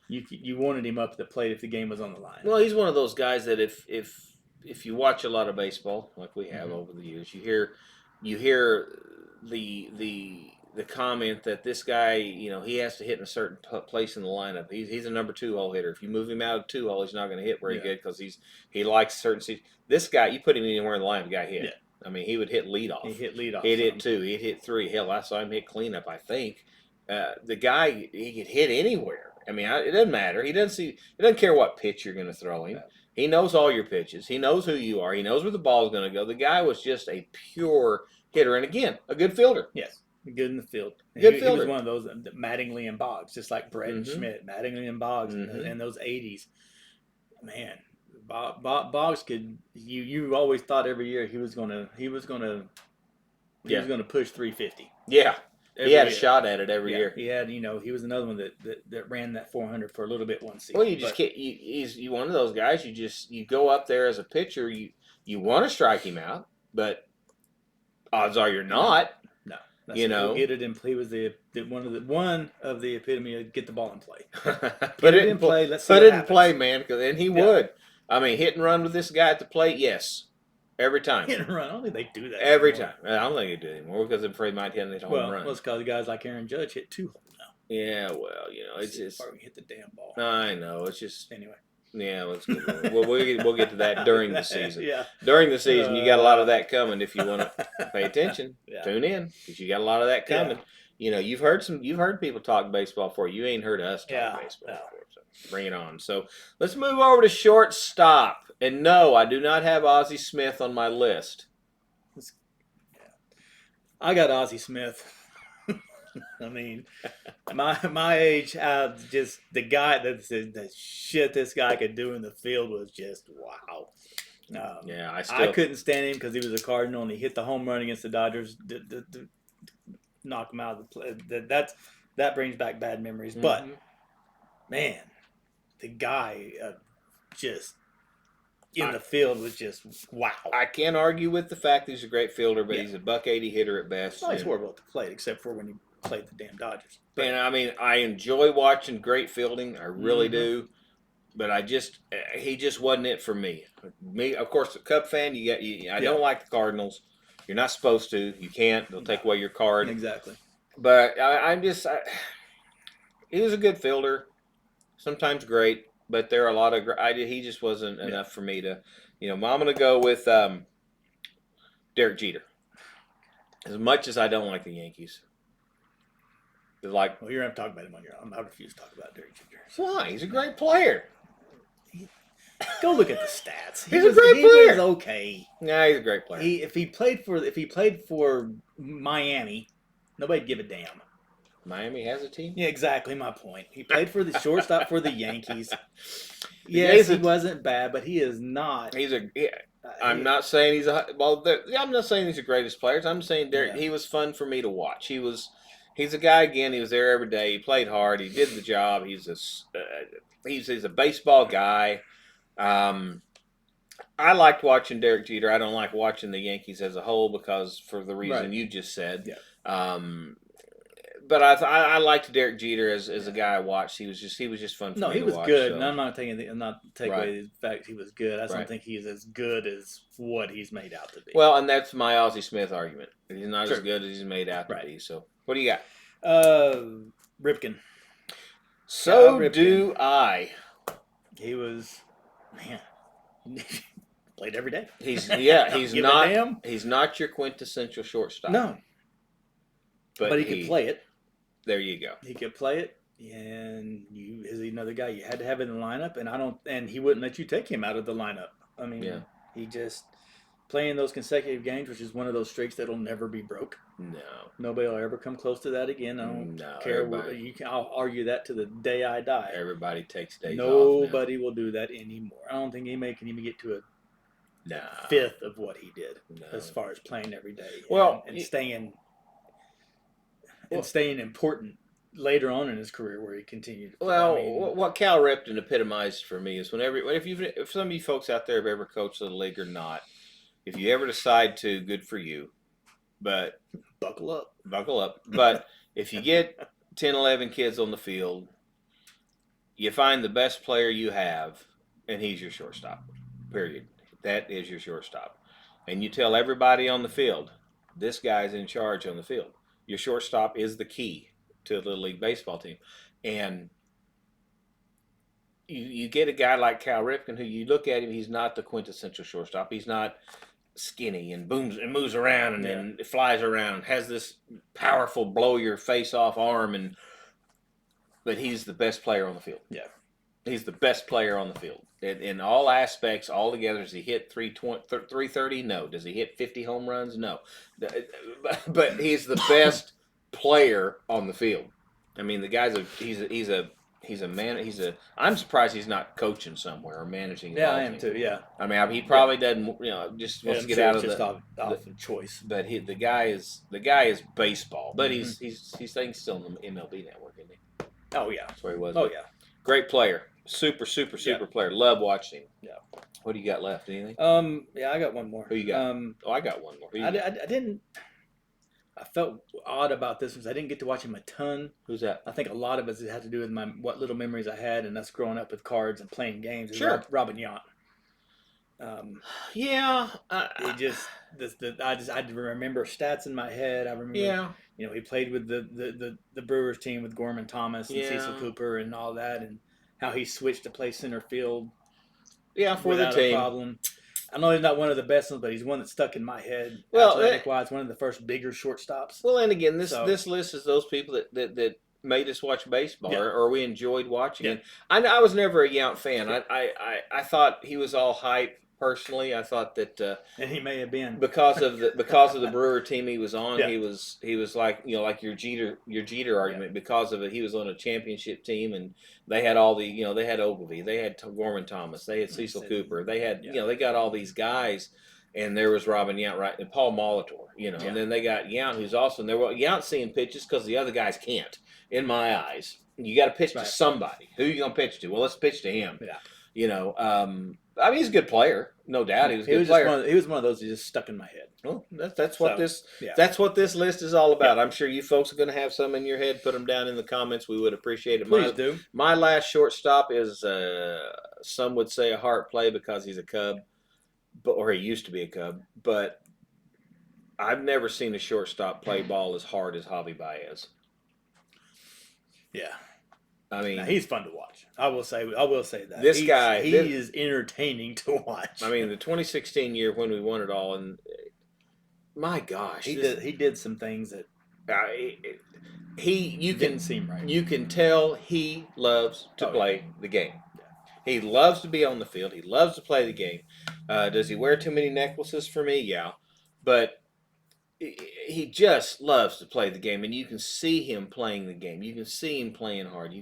you wanted him up at the plate if the game was on the line. Well, he's one of those guys that if you watch a lot of baseball like we have over the years, you hear the the comment that this guy, he has to hit in a certain place in the lineup. He's a number 2-hole hitter. If you move him out of 2-hole, he's not going to hit very good because he likes certain seats. This guy, you put him anywhere in the lineup, the guy hit. Yeah. I mean, he would hit leadoff. He hit leadoff. He'd hit 2. He'd hit 3. Hell, I saw him hit cleanup, I think. The guy, he could hit anywhere. I mean, it doesn't matter. He doesn't care what pitch you're going to throw him. No. He knows all your pitches. He knows who you are. He knows where the ball's going to go. The guy was just a pure hitter, and again, a good fielder. Yes, good in the field. Good fielder. He was one of those Mattingly and Boggs, just like Brett and Schmidt, Mattingly and Boggs in those 80s. Man, Boggs could. You always thought every year he was gonna push 350. Yeah. He had a shot at it every year. He had, he was another one that ran that 400 for a little bit one season. Well, you just can't. He's one of those guys. You go up there as a pitcher. You want to strike him out, but odds are you're not. No, hit it in play. He was one of the epitome of get the ball in play. Put it in play. Let's put it in play, man. And he would. I mean, hit and run with this guy at the plate. Yes. Every time. Hit and run. I don't think they do that every time. I don't think they do it anymore because I'm afraid they might hit a home run. Well, it's because guys like Aaron Judge hit 2 holes now. Yeah, well, it's just. Or we hit the damn ball. I know. It's just. Anyway. Yeah, let's get. We'll get to that during the season. Yeah. During the season, you got a lot of that coming. If you want to pay attention, tune in because you got a lot of that coming. Yeah. You've heard people talk baseball before. You ain't heard us talk baseball before. So bring it on. So let's move over to shortstop. And no, I do not have Ozzie Smith on my list. I got Ozzie Smith. I mean, my age, just the guy the shit this guy could do in the field was just wow. I couldn't stand him because he was a Cardinal and he hit the home run against the Dodgers to knock him out of the play. That brings back bad memories. But man, the guy just. In the field was just wow. I can't argue with the fact that he's a great fielder, but he's a $180 hitter at best. He's horrible at the plate, except for when he played the damn Dodgers. But, and I mean, I enjoy watching great fielding. I really do. But he just wasn't it for me. Me, of course, a Cub fan. I don't like the Cardinals. You're not supposed to. You can't. They'll take away your card. Exactly. But he was a good fielder. Sometimes great. But there are a lot of he just wasn't enough for me to, I'm going to go with Derek Jeter. As much as I don't like the Yankees, you're going to have to talk about him on your own. I refuse to talk about Derek Jeter. Why? He's a great player. Go look at the stats. He's a great player. He was okay. Yeah, he's a great player. If he played for Miami, nobody'd give a damn. Miami has a team? Yeah, exactly my point. He played for the shortstop for the Yankees. Yes, he wasn't bad, but he is not. I'm not saying he's I'm not saying he's the greatest player. I'm saying Derek. He was fun for me to watch. He's a guy again. He was there every day. He played hard. He did the job. He's a baseball guy. I liked watching Derek Jeter. I don't like watching the Yankees as a whole because for the reason you just said. Yeah. But I liked Derek Jeter as a guy I watched. He was just fun for me to watch. No, he was good. So. And I'm not taking away the fact he was good. I don't think he's as good as what he's made out to be. Well, and that's my Ozzie Smith argument. He's not as good as he's made out to be. So what do you got? Ripken. So Ripken. Do I. He was played every day. He's not your quintessential shortstop. No. But he could play it. There you go. He could play it, and is another guy you had to have in the lineup, and he wouldn't let you take him out of the lineup. I mean, he just playing those consecutive games, which is one of those streaks that'll never be broke. No, nobody will ever come close to that again. I don't care. I'll argue that to the day I die. Everybody takes days off. Nobody will do that anymore. I don't think anybody can even get to a fifth of what he did as far as playing every day. And staying. And staying important later on in his career, where he continued to play. Well, what Cal Ripken epitomized for me is if some of you folks out there have ever coached the league or not, if you ever decide to, good for you. But buckle up. But if you get 10, 11 kids on the field, you find the best player you have, and he's your shortstop. Period. That is your shortstop, and you tell everybody on the field, this guy's in charge on the field. Your shortstop is the key to a Little League baseball team. And you get a guy like Cal Ripken, who you look at him, he's not the quintessential shortstop. He's not skinny and booms and moves around and then flies around and has this powerful blow your face off arm, but he's the best player on the field. Yeah. He's the best player on the field. In all aspects, all together. Does he hit 330? No. Does he hit 50 home runs? No. But he's the best player on the field. I mean, the guy's he's a man. I'm surprised he's not coaching somewhere or managing. Yeah, I am too. Yeah. I mean, he probably doesn't. Just wants to get out of just off choice. But the guy is baseball. But he's still in the MLB network, isn't he? Oh yeah, that's where he was. Oh yeah, great player. Super player. Love watching him. Yeah. What do you got left? Anything? Yeah, I got one more. Who you got? I got one more. I didn't. I felt odd about this because I didn't get to watch him a ton. Who's that? I think a lot of it had to do with what little memories I had and us growing up with cards and playing games. Sure. Robin Yount. Yeah. I remember stats in my head. I remember. Yeah. He played with the Brewers team with Gorman Thomas and Cecil Cooper and all that, and how he switched to play center field. Yeah, for the team. Problem. I know he's not one of the best ones, but he's one that stuck in my head. Well, athletic-wise, one of the first bigger shortstops. Well, and again, this list is those people that made us watch baseball, or we enjoyed watching it. I was never a Yount fan. I thought he was all hype. Personally, I thought that, and he may have been because of the Brewer team he was on. He was like like your Jeter argument. Because of it, he was on a championship team, and they had all the they had Ogilvy, they had Gorman Thomas, they had Cecil Cooper, they had they got all these guys, and there was Robin Yount, right, and Paul Molitor, and then they got Yount, who's also in there. Well, Yount seeing pitches because the other guys can't. In my eyes, you got to pitch to somebody. Who are you gonna pitch to? Well, let's pitch to him. I mean, he's a good player, no doubt. He was a good player. He was one of those that just stuck in my head. Well, that's what this list is all about. I'm sure you folks are going to have some in your head. Put them down in the comments. We would appreciate it. Please do. My last shortstop is some would say a heart play because he's a Cub, or he used to be a Cub. But I've never seen a shortstop play ball as hard as Javi Baez. Yeah. I mean, now, he's fun to watch. I will say that this guy is entertaining to watch. I mean, the 2016 year when we won it all, and my gosh, he did some things that didn't seem right. You can tell he loves to play the game. Yeah. He loves to be on the field. He loves to play the game. Does he wear too many necklaces for me? Yeah, but he just loves to play the game, and you can see him playing the game. You can see him playing hard.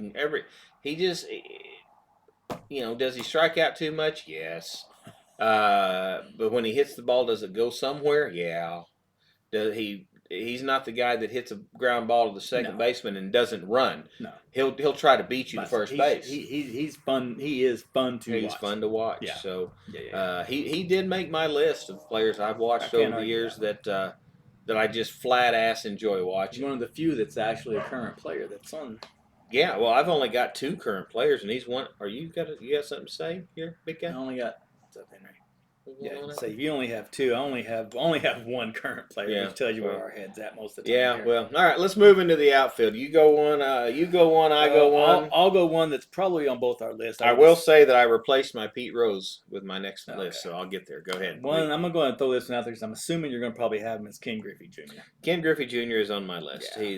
Does he strike out too much? Yes. But when he hits the ball, does it go somewhere? Yeah. He's not the guy that hits a ground ball to the second baseman and doesn't run. No. He'll try to beat you to first base. He's fun. He is fun to watch. He's fun to watch. Yeah. So he did make my list of players I've watched over the years that I just flat ass enjoy watching. He's one of the few that's actually a current player that's on. Yeah, well, I've only got 2 current players, and he's one. You got something to say here, big guy? I only got something right. Yeah, so if you only have 2, I only have one current player, which tells you where our head's at most of the time. Yeah, well, all right, let's move into the outfield. You go one, I go one. I'll go one that's probably on both our lists. I will say that I replaced my Pete Rose with my next list, so I'll get there. Go ahead. I'm going to go ahead and throw this one out there because I'm assuming you're going to probably have him as Ken Griffey Jr. Ken Griffey Jr. is on my list. Yeah,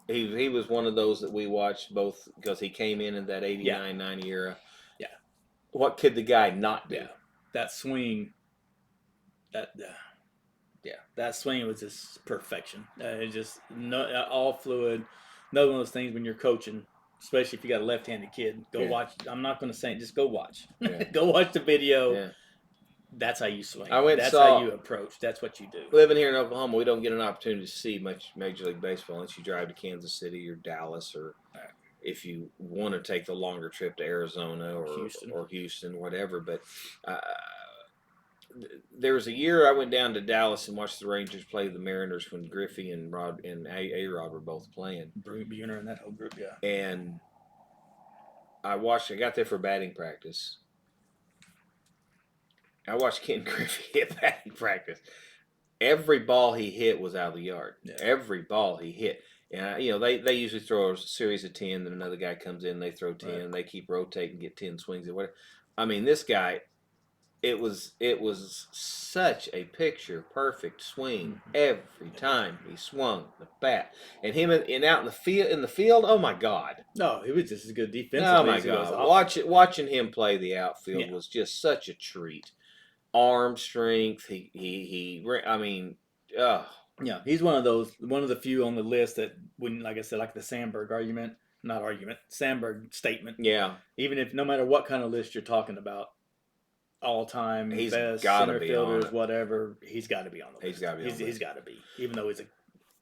he was one of those that we watched both because he came in that 89-90 era. Yeah. What could the guy not do? Yeah. That swing, that swing was just perfection. It just all fluid. Another one of those things when you're coaching, especially if you got a left-handed kid, go watch. I'm not going to say it, just go watch. Yeah. Go watch the video. Yeah. That's how you swing. That's how you approach. That's what you do. Living here in Oklahoma, we don't get an opportunity to see much Major League Baseball unless you drive to Kansas City or Dallas, or if you want to take the longer trip to Arizona or Houston, whatever. But there was a year I went down to Dallas and watched the Rangers play the Mariners when Griffey and A-Rod were both playing. Buhner and that whole group, yeah. And I got there for batting practice. I watched Ken Griffey at batting practice. every ball he hit was out of the yard. Yeah. Every ball he hit. And, they usually throw a series of 10, then another guy comes in, they throw 10, and they keep rotating, get 10 swings or whatever. I mean, this guy, it was such a picture perfect swing every time he swung the bat, and him and out in the field. Oh my God! No, he was just as good defensively. Oh my God! Watching him play the outfield was just such a treat. Arm strength. I mean, yeah, he's one of the few on the list that wouldn't, like I said, like the Sandberg Sandberg statement. Yeah. Even if no matter what kind of list you're talking about, all time best center fielders, whatever, he's got to be on the list. He's got to be, even though he's a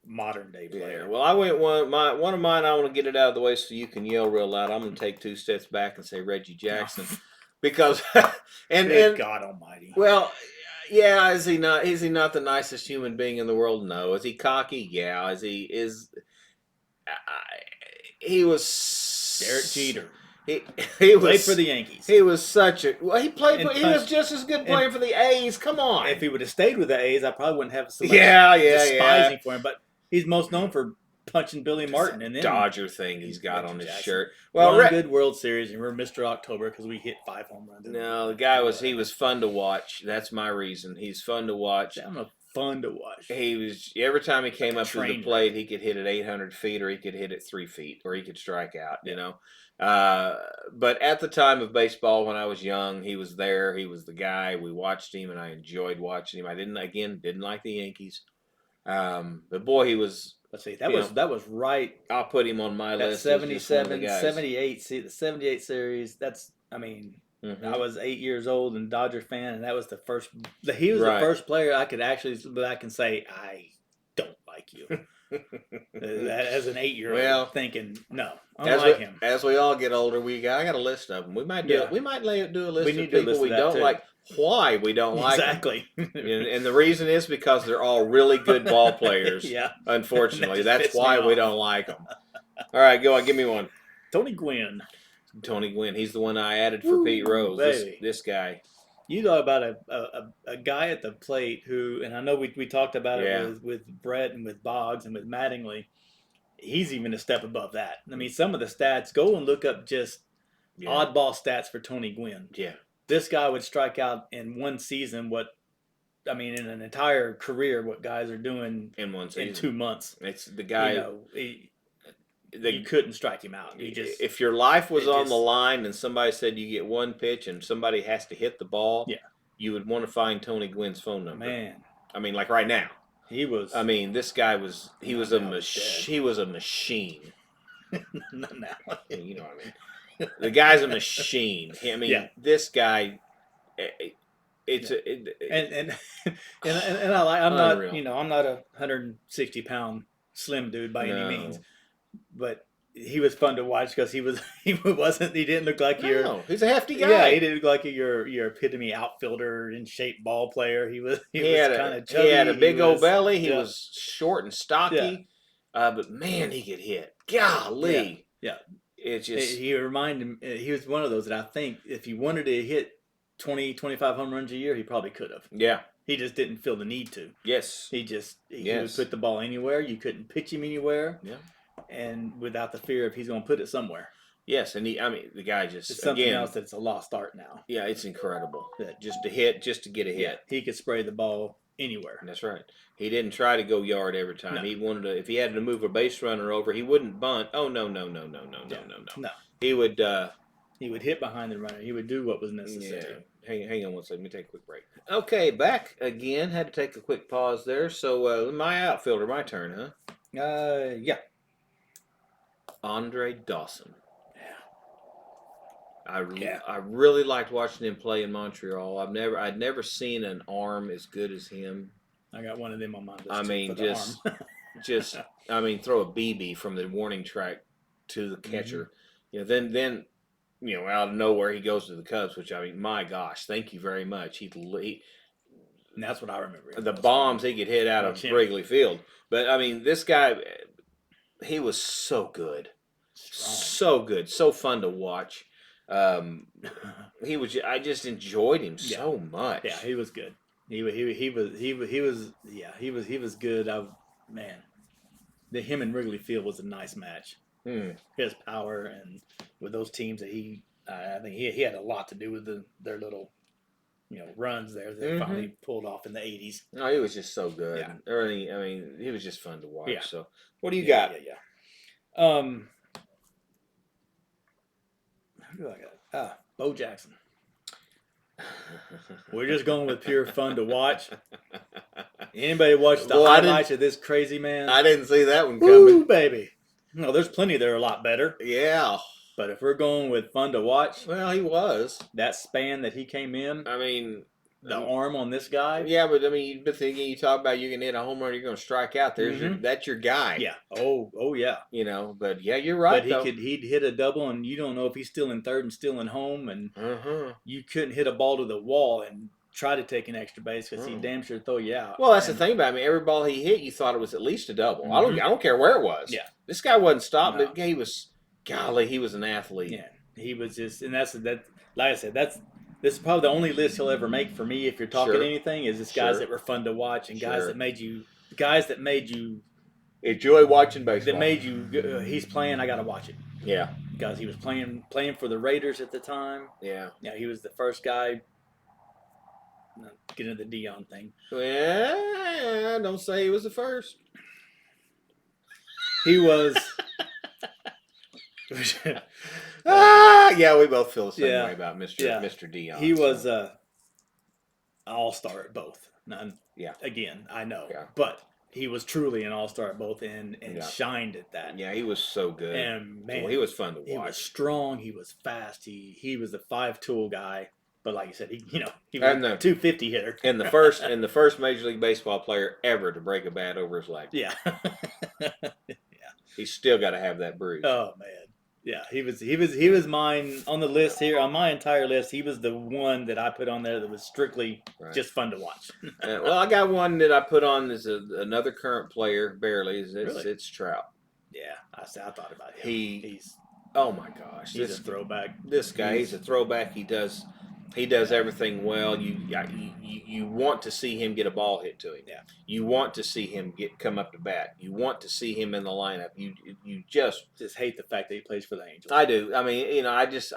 modern day player. Yeah. Well, I went one of mine. I want to get it out of the way so you can yell real loud. I'm going to take 2 steps back and say Reggie Jackson, because and God Almighty. Well, yeah, is he not the nicest human being in the world? No. Is he cocky? Yeah. He was Derek Jeter. He played for the Yankees. He was such a he was just as good playing for the A's. Come on. If he would have stayed with the A's, I probably wouldn't have so much despising for him. But he's most known for punching Billy Martin and then Dodger thing he's got on his shirt. Well, one good World Series, and we're Mr. October because we hit 5 home runs. No, the guy was fun to watch. That's my reason. He's fun to watch. Fun to watch. He was, every time he came up to the plate, he could hit it 800 feet, or he could hit it 3 feet, or he could strike out. But at the time of baseball, when I was young, he was there. He was the guy. We watched him, and I enjoyed watching him. I didn't like the Yankees, but boy, he was. Let's see, that was right. I'll put him on my list. 77, 78. See, the 78 series. That's, I mean. Mm-hmm. I was 8 years old and Dodger fan, and that was the first. He was the first player I could actually go back and say, I don't like you. As an 8-year-old, thinking, no, I don't like him. As we all get older, I got a list of them. We might do a list of people we don't like. Why we don't like them. Exactly. And the reason is because they're all really good ball players. Yeah. Unfortunately, that's why we don't like them. All right, go on. Give me one. Tony Gwynn. He's the one I added for Pete Rose. This guy. You know about a guy at the plate who, and I know we talked about it with Brett and with Boggs and with Mattingly. He's even a step above that. I mean, some of the stats, go and look up just oddball stats for Tony Gwynn. Yeah. This guy would strike out in one season in an entire career, what guys are doing in one season. In 2 months. It's the guy. You couldn't strike him out. If your life was on the line and somebody said you get one pitch and somebody has to hit the ball, you would want to find Tony Gwynn's phone number. Man, I mean, like right now, he was. I mean, this guy was. He was a machine. He was a machine. Not now. You know what I mean? The guy's a machine. I mean, this guy. It's and I like. I'm unreal. Not. I'm not a 160-pound slim dude by any means. But he was fun to watch because he didn't look like he's a hefty guy. Yeah, he didn't look like your epitome outfielder in shape ball player. He was kind of chubby. He had a big old belly. He was short and stocky. But man, he could hit. Golly. Yeah. It's just he reminded me. He was one of those that I think if he wanted to hit 20, 25 home runs a year, he probably could have. Yeah. He just didn't feel the need to. Yes. He would put the ball anywhere. You couldn't pitch him anywhere. Yeah. And without the fear of he's going to put it somewhere. Yes, and the guy just it's something else that's a lost art now. Yeah, it's incredible. Just to get a hit. Yeah, he could spray the ball anywhere. That's right. He didn't try to go yard every time. No. He wanted to. If he had to move a base runner over, he wouldn't bunt. Oh no. No. He would. He would hit behind the runner. He would do what was necessary. Yeah. Hang on one second. Let me take a quick break. Okay, back again. Had to take a quick pause there. So my outfielder, my turn, huh? Yeah. Andre Dawson. Yeah. I really liked watching him play in Montreal. I'd never seen an arm as good as him. I got one of them on my list. I mean, throw a BB from the warning track to the catcher. Mm-hmm. Then out of nowhere he goes to the Cubs, which my gosh, thank you very much. He and that's what I remember. The bombs he could hit out of Wrigley Field. But this guy, he was so good. So good, so fun to watch. I just enjoyed him so much. Yeah, he was good. He was good. Him and Wrigley Field was a nice match. His power and with those teams that I think he had a lot to do with their little runs there that finally pulled off in the 80s. No, he was just so good. Yeah. I mean, he was just fun to watch. Yeah. So, what do you got? Who do I got? Bo Jackson. We're just going with pure fun to watch. Anybody watch the highlights of this crazy man? I didn't see that one coming. Woo, baby. No, there's plenty that are a lot better. Yeah. But if we're going with fun to watch, well, he was. That span that he came in. I mean, the arm on this guy. Yeah, but I mean, you've been thinking, you talk about you can hit a home run, you're going to strike out. That's your guy. Yeah. Oh yeah. But yeah, you're right. But he'd hit a double, and you don't know if he's still in third and still in home, and you couldn't hit a ball to the wall and try to take an extra base because he damn sure throw you out. Well, that's the thing about him. Every ball he hit, you thought it was at least a double. I don't care where it was. Yeah. This guy wasn't stopped, but he was. Golly, he was an athlete. Yeah, he was just, and that's like I said, this is probably the only list he'll ever make for me. If you're talking anything, is this guys that were fun to watch and guys that made you enjoy watching baseball. That made you. He's playing. I got to watch it. Yeah, because he was playing for the Raiders at the time. Yeah. Yeah, he was the first guy. Get into the Dion thing. Well, don't say he was the first. He was. Yeah, we both feel the same way about Mr. Dion. He was an all-star at both. Yeah. Again, I know, but he was truly an all-star at both and shined at that. Yeah, he was so good. And man, he was fun to watch. He was strong. He was fast. He was a 5-tool guy. But like you said, he was a 250 hitter. And the first Major League Baseball player ever to break a bat over his leg. Yeah. He's still got to have that bruise. Oh man. Yeah, he was mine on the list here. On my entire list, he was the one that I put on there that was strictly just fun to watch. Well, I got one that I put on as another current player, barely. It's Trout. Yeah, I thought about him. He's oh my gosh, he's a throwback. This guy, he's a throwback. He does everything well. You want to see him get a ball hit to him. Yeah. You want to see him come up to bat. You want to see him in the lineup. You just hate the fact that he plays for the Angels. I do. I mean, I just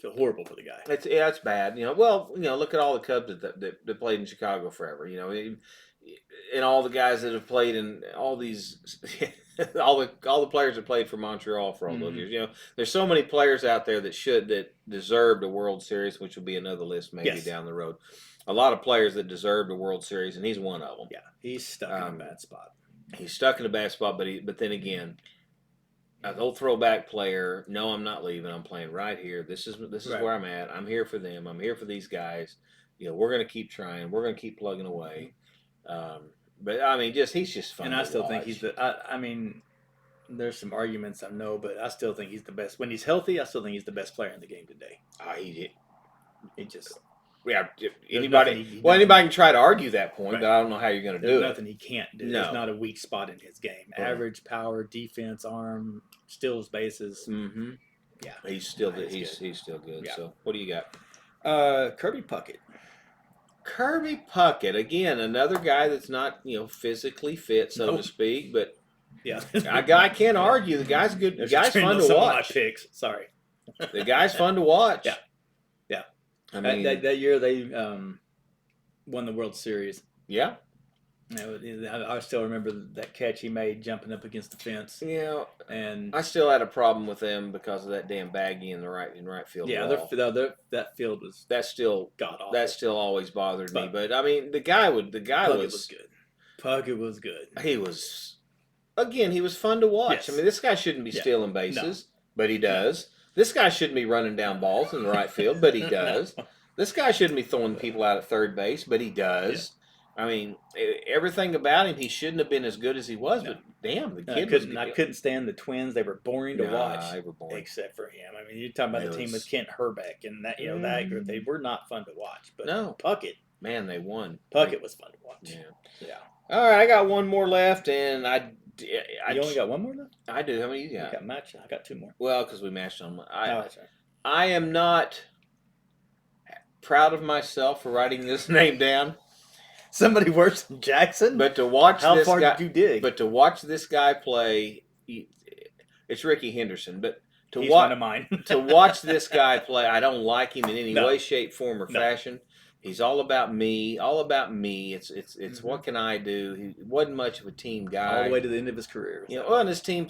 feel horrible for the guy. It's bad. Well, look at all the Cubs that played in Chicago forever. And all the guys that have played in all these, all the players that played for Montreal for all those years. There's so many players out there that deserved a World Series, which will be another list maybe down the road. A lot of players that deserved a World Series, and he's one of them. Yeah, he's stuck in a bad spot. He's stuck in a bad spot, but then again, an old throwback player. No, I'm not leaving. I'm playing right here. This is where I'm at. I'm here for them. I'm here for these guys. We're going to keep trying. We're going to keep plugging away. But I mean, he's just fun. And I still think he's I mean, there's some arguments I know, but I still think he's the best. When he's healthy, I still think he's the best player in the game today. He just. Yeah, anybody can try to argue that point, but I don't know how you're going to do it. There's nothing he can't do. No. There's not a weak spot in his game. Right. Average, power, defense, arm, steals bases. Mm-hmm. Yeah, he's still good. He's still good. Yeah. So, what do you got? Kirby Puckett. Kirby Puckett, again, another guy that's not physically fit, so to speak, but yeah, I can't argue. The guy's good. The guy's fun to watch. Of my picks. Sorry, the guy's fun to watch. Yeah. I mean, that year they won the World Series. Yeah. I still remember that catch he made jumping up against the fence. Yeah. And I still had a problem with them because of that damn baggie in right field. Yeah, that field was god awful. That still always bothered me. But I mean, the guy was good. Puckett was good. He was fun to watch. Yes. I mean, this guy shouldn't be stealing bases, but he does. No. This guy shouldn't be running down balls in the right field, but he does. This guy shouldn't be throwing people out at third base, but he does. Yeah. I mean, everything about him, he shouldn't have been as good as he was, but damn, the kid I couldn't stand the Twins. They were boring to watch. They were boring. Except for him. I mean, you're talking about the team with Kent Herbeck and that, that group. They were not fun to watch. But Puckett. Man, they won. Puckett was fun to watch. Yeah. All right, I got one more left, and you only got one more left? I do. How many you got? I got two more. Well, because we matched on. That's right. I am not proud of myself for writing this name down. Somebody worse than Jackson. But to watch how this far guy, did you dig? But to watch this guy play, it's Ricky Henderson. But he's one of mine. To watch this guy play, I don't like him in any No. way, shape, form, or fashion. He's all about me. All about me. It's what can I do? He wasn't much of a team guy all the way to the end of his career. You know, well, and his team.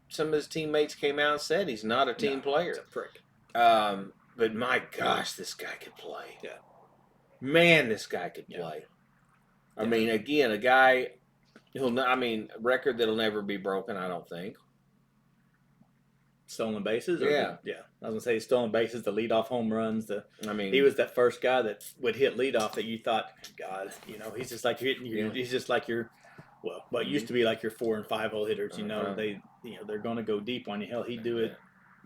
Some of his teammates came out and said he's not a team player. He's a prick. But my gosh, this guy could play. Yeah. Man, this guy could play. I mean, again, a guy record that'll never be broken, I don't think. Stolen bases? Yeah. Yeah. I was going to say stolen bases, the leadoff home runs. He was that first guy that would hit leadoff that you thought, God, he's just like hitting you. He's just like your, what used to be like your 4 and 5 hole hitters. They're going to go deep on you. Hell, he'd do it.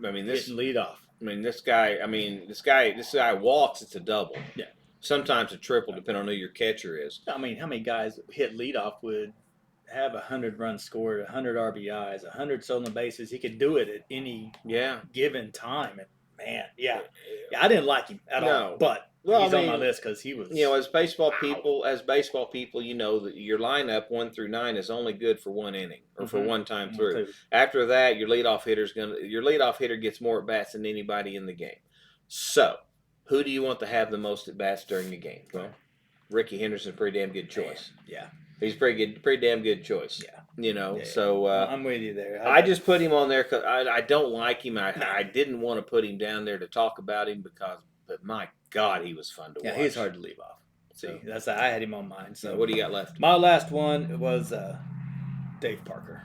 I mean, this hitting leadoff. This guy walks, it's a double. Yeah. Sometimes a triple, depending on who your catcher is. I mean, how many guys hit leadoff would have 100 runs scored, 100 RBIs, 100 stolen bases? He could do it at any given time. And man, I didn't like him at all. But he's on my list because he was. As baseball people, you know that your lineup 1 through 9 is only good for one inning or for one time through. After that, your leadoff hitter gets more at bats than anybody in the game. So, who do you want to have the most at bats during the game? Well, Ricky Henderson's a pretty damn good choice. Man, yeah. He's pretty damn good choice. Yeah. So I'm with you there. I just put him on there because I don't like him. I didn't want to put him down there to talk about him but my God, he was fun to watch. Yeah, he's hard to leave off. See, I had him on mine. So what do you got left? My last one was Dave Parker.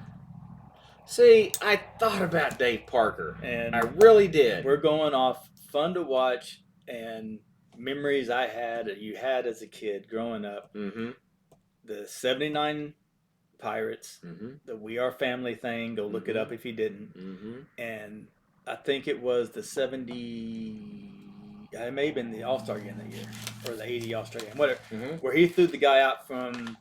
See, I thought about Dave Parker, and I really did. We're going off fun to watch and memories you had as a kid growing up. Mm-hmm. The 79 Pirates, the We Are Family thing. Go look it up if you didn't. Mm-hmm. And I think it was the 70. It may have been the All-Star game that year, or the 80 All-Star game, whatever. Mm-hmm. Where he threw the guy out from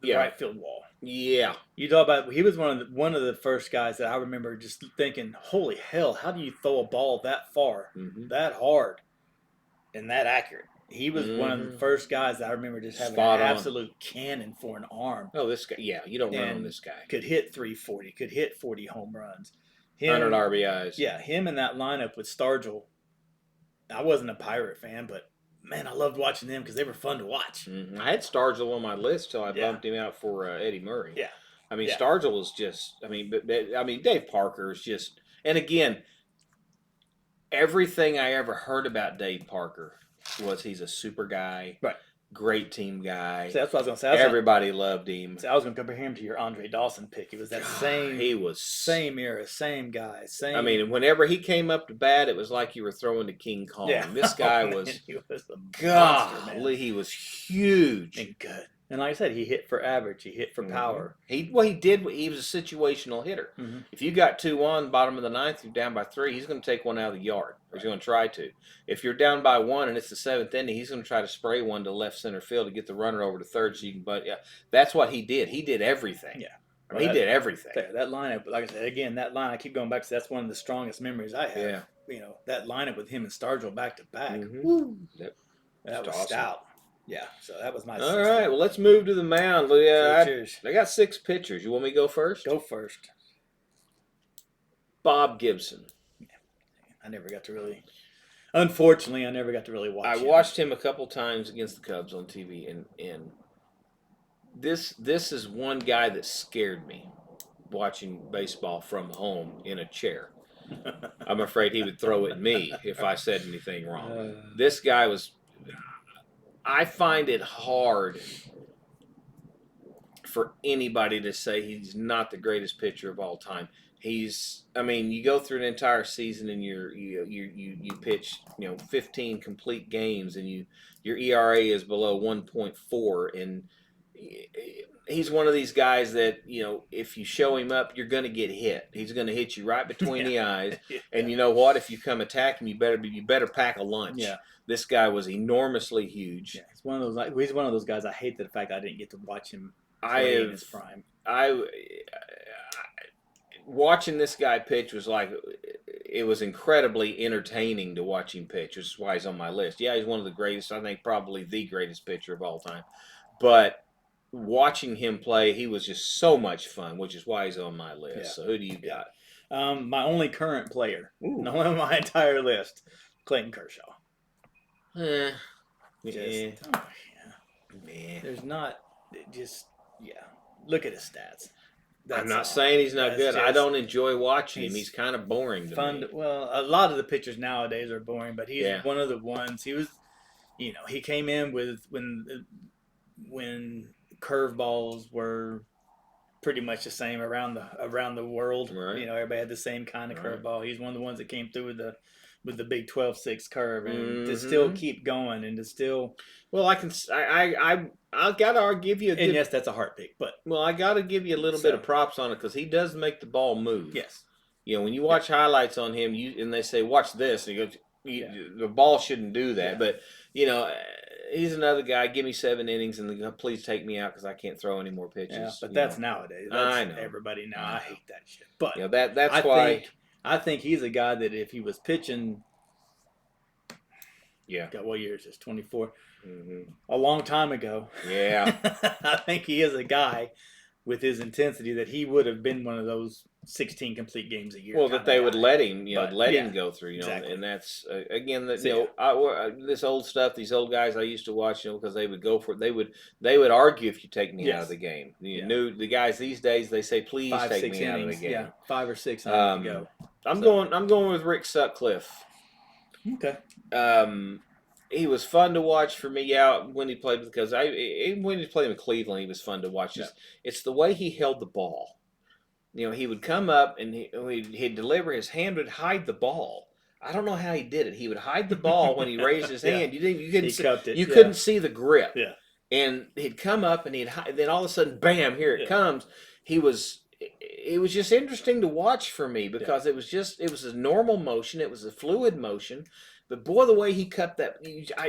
the right field wall. Yeah. You talk about, he was one of the first guys that I remember just thinking, holy hell, how do you throw a ball that far, that hard, and that accurate? He was one of the first guys that I remember just having an absolute cannon for an arm. Oh, this guy, you don't run on this guy. Could hit 340, could hit 40 home runs. 100 RBIs. Yeah, him in that lineup with Stargell. I wasn't a Pirate fan, but man, I loved watching them because they were fun to watch. Mm-hmm. I had Stargell on my list till I bumped him out for Eddie Murray. Yeah. I mean, Stargell was just, Dave Parker is just, and again, everything I ever heard about Dave Parker was he's a super guy. Right. Great team guy. See, that's what I was going to say. Everybody loved him. See, I was going to compare him to your Andre Dawson pick. It was that same. He was same era, same guy, same. I mean, whenever he came up to bat, it was like you were throwing to King Kong. Yeah. This guy was. He was a monster, man. He was huge and good. And like I said, he hit for average. He hit for power. He was a situational hitter. Mm-hmm. If you got 2 on, bottom of the 9th, you're down by 3, he's going to take one out of the yard. Or he's going to try to. If you're down by 1 and it's the 7th inning, he's going to try to spray one to left center field to get the runner over to third so you can, that's what he did. He did everything. Yeah. I mean, he did everything. That lineup, like I said, again, that line, I keep going back to that's one of the strongest memories I have. Yeah. That lineup with him and Stargell back to back. Mm-hmm. That was awesome. Stout. Yeah, so that was my. All right, well, let's move to the mound. I got 6 pitchers. You want me to go first? Go first. Bob Gibson. Yeah. I never got to really. Unfortunately, I never got to really watch. I watched him a couple times against the Cubs on TV, and this is one guy that scared me watching baseball from home in a chair. I'm afraid he would throw at me if I said anything wrong. This guy was. I find it hard for anybody to say he's not the greatest pitcher of all time. You go through an entire season and you pitch 15 complete games and your ERA is below 1.4, and he's one of these guys that if you show him up, you're going to get hit. He's going to hit you right between the eyes, and you know what? If you come attack him, you better pack a lunch. Yeah. This guy was enormously huge. Yeah, he's one of those guys. I hate the fact I didn't get to watch him play in his prime. Watching this guy pitch was like it was incredibly entertaining to watch him pitch, which is why he's on my list. Yeah, he's one of the greatest. I think probably the greatest pitcher of all time. But watching him play, he was just so much fun, which is why he's on my list. Yeah. So who do you got? My only current player, not on my entire list, Clayton Kershaw. Man. There's not Look at his stats. I'm not saying he's not good. I don't enjoy watching him. He's kind of boring to me. Well, a lot of the pitchers nowadays are boring, but he's one of the ones. He was, he came in with when curveballs were pretty much the same around the world. Right. Everybody had the same kind of curveball. He's one of the ones that came through with the big 12-6 curve, and to still keep going and to still. Well, I gotta give you a good. And yes, that's a heart pick, but I gotta give you a little bit of props on it because he does make the ball move. Yes. When you watch highlights on him, and they say watch this, and he goes, the ball shouldn't do that. But he's another guy. Give me 7 innings, and please take me out because I can't throw any more pitches. Yeah, but that's nowadays. I know everybody now. I hate that shit. But that's why. I think he's a guy that if he was pitching. Yeah. God, what year is this? 24. Mm-hmm. A long time ago. Yeah. I think he is a guy with his intensity that he would have been one of those 16 complete games a year. Well, that they would let him, him go through, exactly. And that's again that this old stuff. These old guys I used to watch, because they would go for it. They would argue if you take me out of the game. The guys these days they say please take me out of the game. Yeah, 5 or 6 innings to go. I'm going with Rick Sutcliffe. Okay. He was fun to watch for me when he played because when he played in Cleveland, he was fun to watch. Yeah. It's the way he held the ball. He would come up and he'd deliver. His hand would hide the ball. I don't know how he did it. He would hide the ball when he raised his hand. You couldn't see the grip. Yeah. And he'd come up and then all of a sudden, bam! Here it comes. It was just interesting to watch for me because it was a normal motion. It was a fluid motion. But boy, the way he cut that, I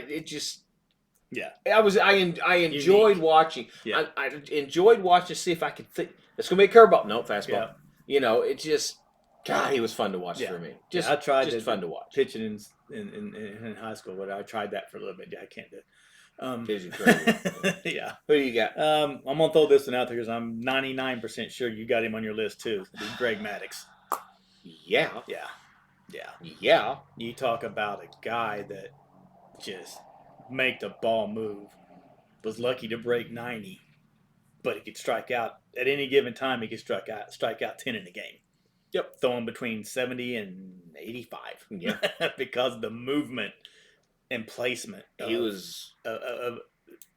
enjoyed watching. Yeah. I enjoyed watching to see if I could think. It's going to be a curveball. No, fastball. Yeah. It just, God, he was fun to watch for me. I tried fun to watch. Pitching in high school, but I tried that for a little bit. Yeah, I can't do it. Yeah. Who do you got? I'm going to throw this one out there because I'm 99% sure you got him on your list too. Greg Maddux. Yeah. Yeah. Yeah. Yeah. You talk about a guy that just make the ball move. Was lucky to break 90, but he could strike out at any given time. He could strike out 10 in a game. Yep. Throwing between 70 and 85. Yeah. Because the movement and placement. He was.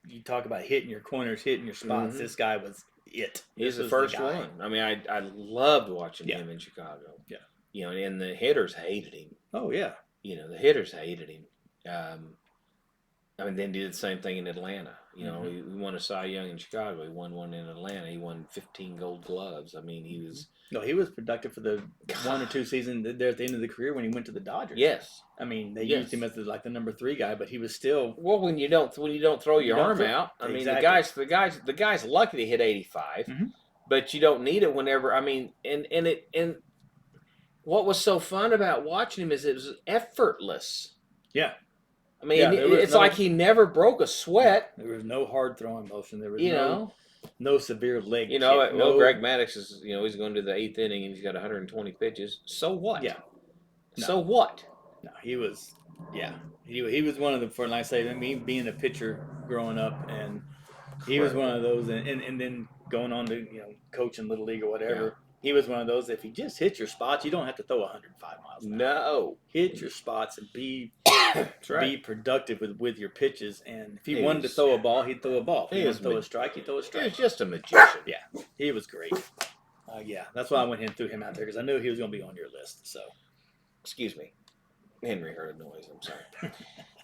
You talk about hitting your corners, hitting your spots. Mm-hmm. This guy was it. He's the first one. I mean, I loved watching him in Chicago. Yeah. And the hitters hated him. Oh, yeah. The hitters hated him. Then he did the same thing in Atlanta. He won a Cy Young in Chicago. He won one in Atlanta. He won 15 Gold Gloves. I mean, he was. No, he was productive for the 1 or 2 seasons there at the end of the career when he went to the Dodgers. Yes. I mean, they used him as the number 3 guy, but he was still. Well, when you don't throw your arm out, I mean, the guy's lucky to hit 85, but you don't need it whenever. I mean, and what was so fun about watching him is it was effortless. Yeah. I mean, it's like he never broke a sweat. There was no hard throwing motion. There was no severe leg. Greg Maddux is, he's going to the 8th inning and he's got 120 pitches. So what? Yeah. No. So what? No, he was. Yeah, he was one of the. For like I say, me being a pitcher growing up, and he was one of those, and then going on to coaching little league or whatever. Yeah. He was one of those. If you just hit your spots, you don't have to throw 105 miles an hour. No, hit your spots and be productive with your pitches. And if he wanted to throw a ball, he'd throw a ball. If he wanted to throw a strike, he'd throw a strike. He was just a magician. Yeah, he was great. That's why I went ahead and threw him out there because I knew he was going to be on your list. So, excuse me, Henry heard a noise. I'm sorry.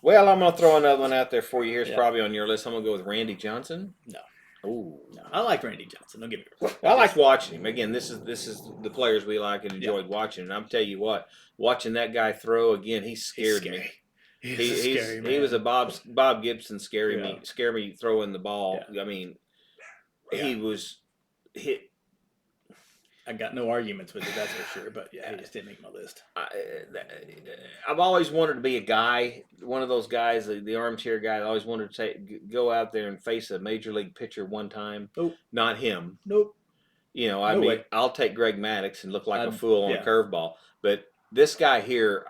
Well, I'm going to throw another one out there for you. Here's probably on your list. I'm going to go with Randy Johnson. No. Oh no, I like Randy Johnson. Don't get me wrong. I like watching him. Again, this is the players we like and enjoyed watching. And I'm tell you what, watching that guy throw again, he scared me. He's scary, man. He was a Bob Gibson scare me throwing the ball. Yeah. I mean, he was hit. I got no arguments with it, that's for sure. But yeah, he just didn't make my list. I've always wanted to be a guy, one of those guys, the armchair guy. I always wanted to go out there and face a major league pitcher one time. Nope. Not him. Nope. I mean, I'll take Greg Maddux and look like a fool on a curveball. But this guy here,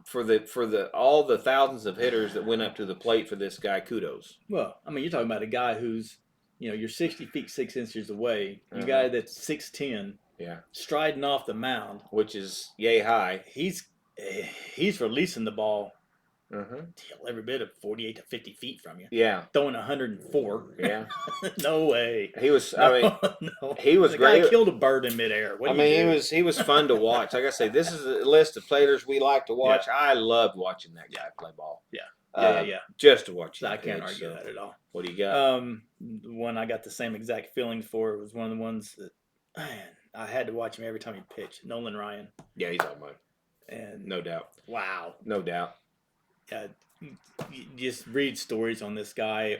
for all the thousands of hitters that went up to the plate for this guy, kudos. Well, I mean, you're talking about a guy who's, you're 60 feet 6 inches away. A guy that's 6'10", striding off the mound, which is yay high. He's releasing the ball every bit of 48 to 50 feet from you. Yeah, throwing 104. Yeah, no way. He was. I mean, he was great. Guy killed a bird in midair. He was fun to watch. Like I say, this is a list of players we like to watch. Yeah. I loved watching that guy play ball. Yeah. Just to watch. I can't argue that at all. What do you got? The one I got the same exact feelings for was one of the ones that, man, I had to watch him every time he pitched. Nolan Ryan. Yeah, he's on mine. And no doubt. Wow. No doubt. You just read stories on this guy.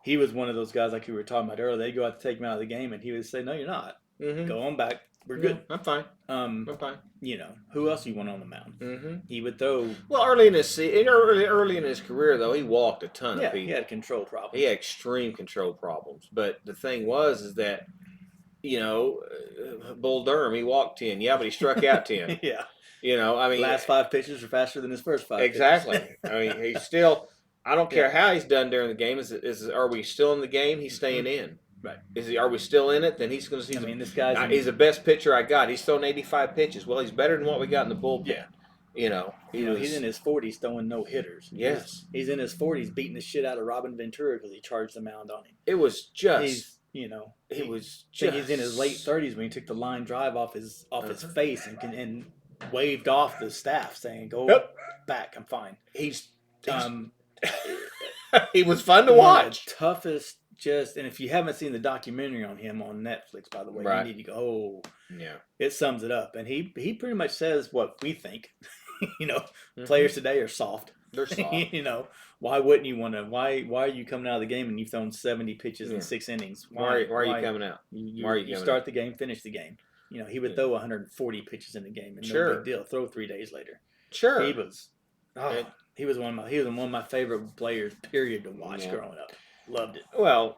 He was one of those guys like you were talking about earlier. They'd go out to take him out of the game, and he would say, "No, you're not. Go on back. We're good. I'm fine. I'm fine." Who else you want on the mound? He would throw. Well, early in his career, though, he walked a ton of people. He had control problems. He had extreme control problems. But the thing is that, Bull Durham, he walked 10. Yeah, but he struck out 10. Yeah. I mean, last 5 pitches are faster than his first 5. Exactly. I mean, he's still. I don't care how he's done during the game. Are we still in the game? He's staying in. Right. Are we still in it? Then he's going to see. This guy's. He's the best pitcher I got. He's thrown 85 pitches. Well, he's better than what we got in the bullpen. Yeah. He's in his 40s throwing no hitters. Yes. He's in his 40s beating the shit out of Robin Ventura because he charged the mound on him. It was just. He's in his late 30s when he took the line drive off his face and waved off the staff saying, "Go back, I'm fine." He's he was fun to watch. The toughest, and if you haven't seen the documentary on him on Netflix, by the way, you need to go. Yeah, it sums it up, and he pretty much says what we think. Players today are soft. They're soft. Why wouldn't you want to? Why are you coming out of the game and you've thrown 70 pitches in 6 innings? Why are you coming out? You start the game, finish the game. He would throw 140 pitches in the game, and no big deal. Throw 3 days later. Sure, he was one of my favorite players. Period to watch growing up. Loved it. Well,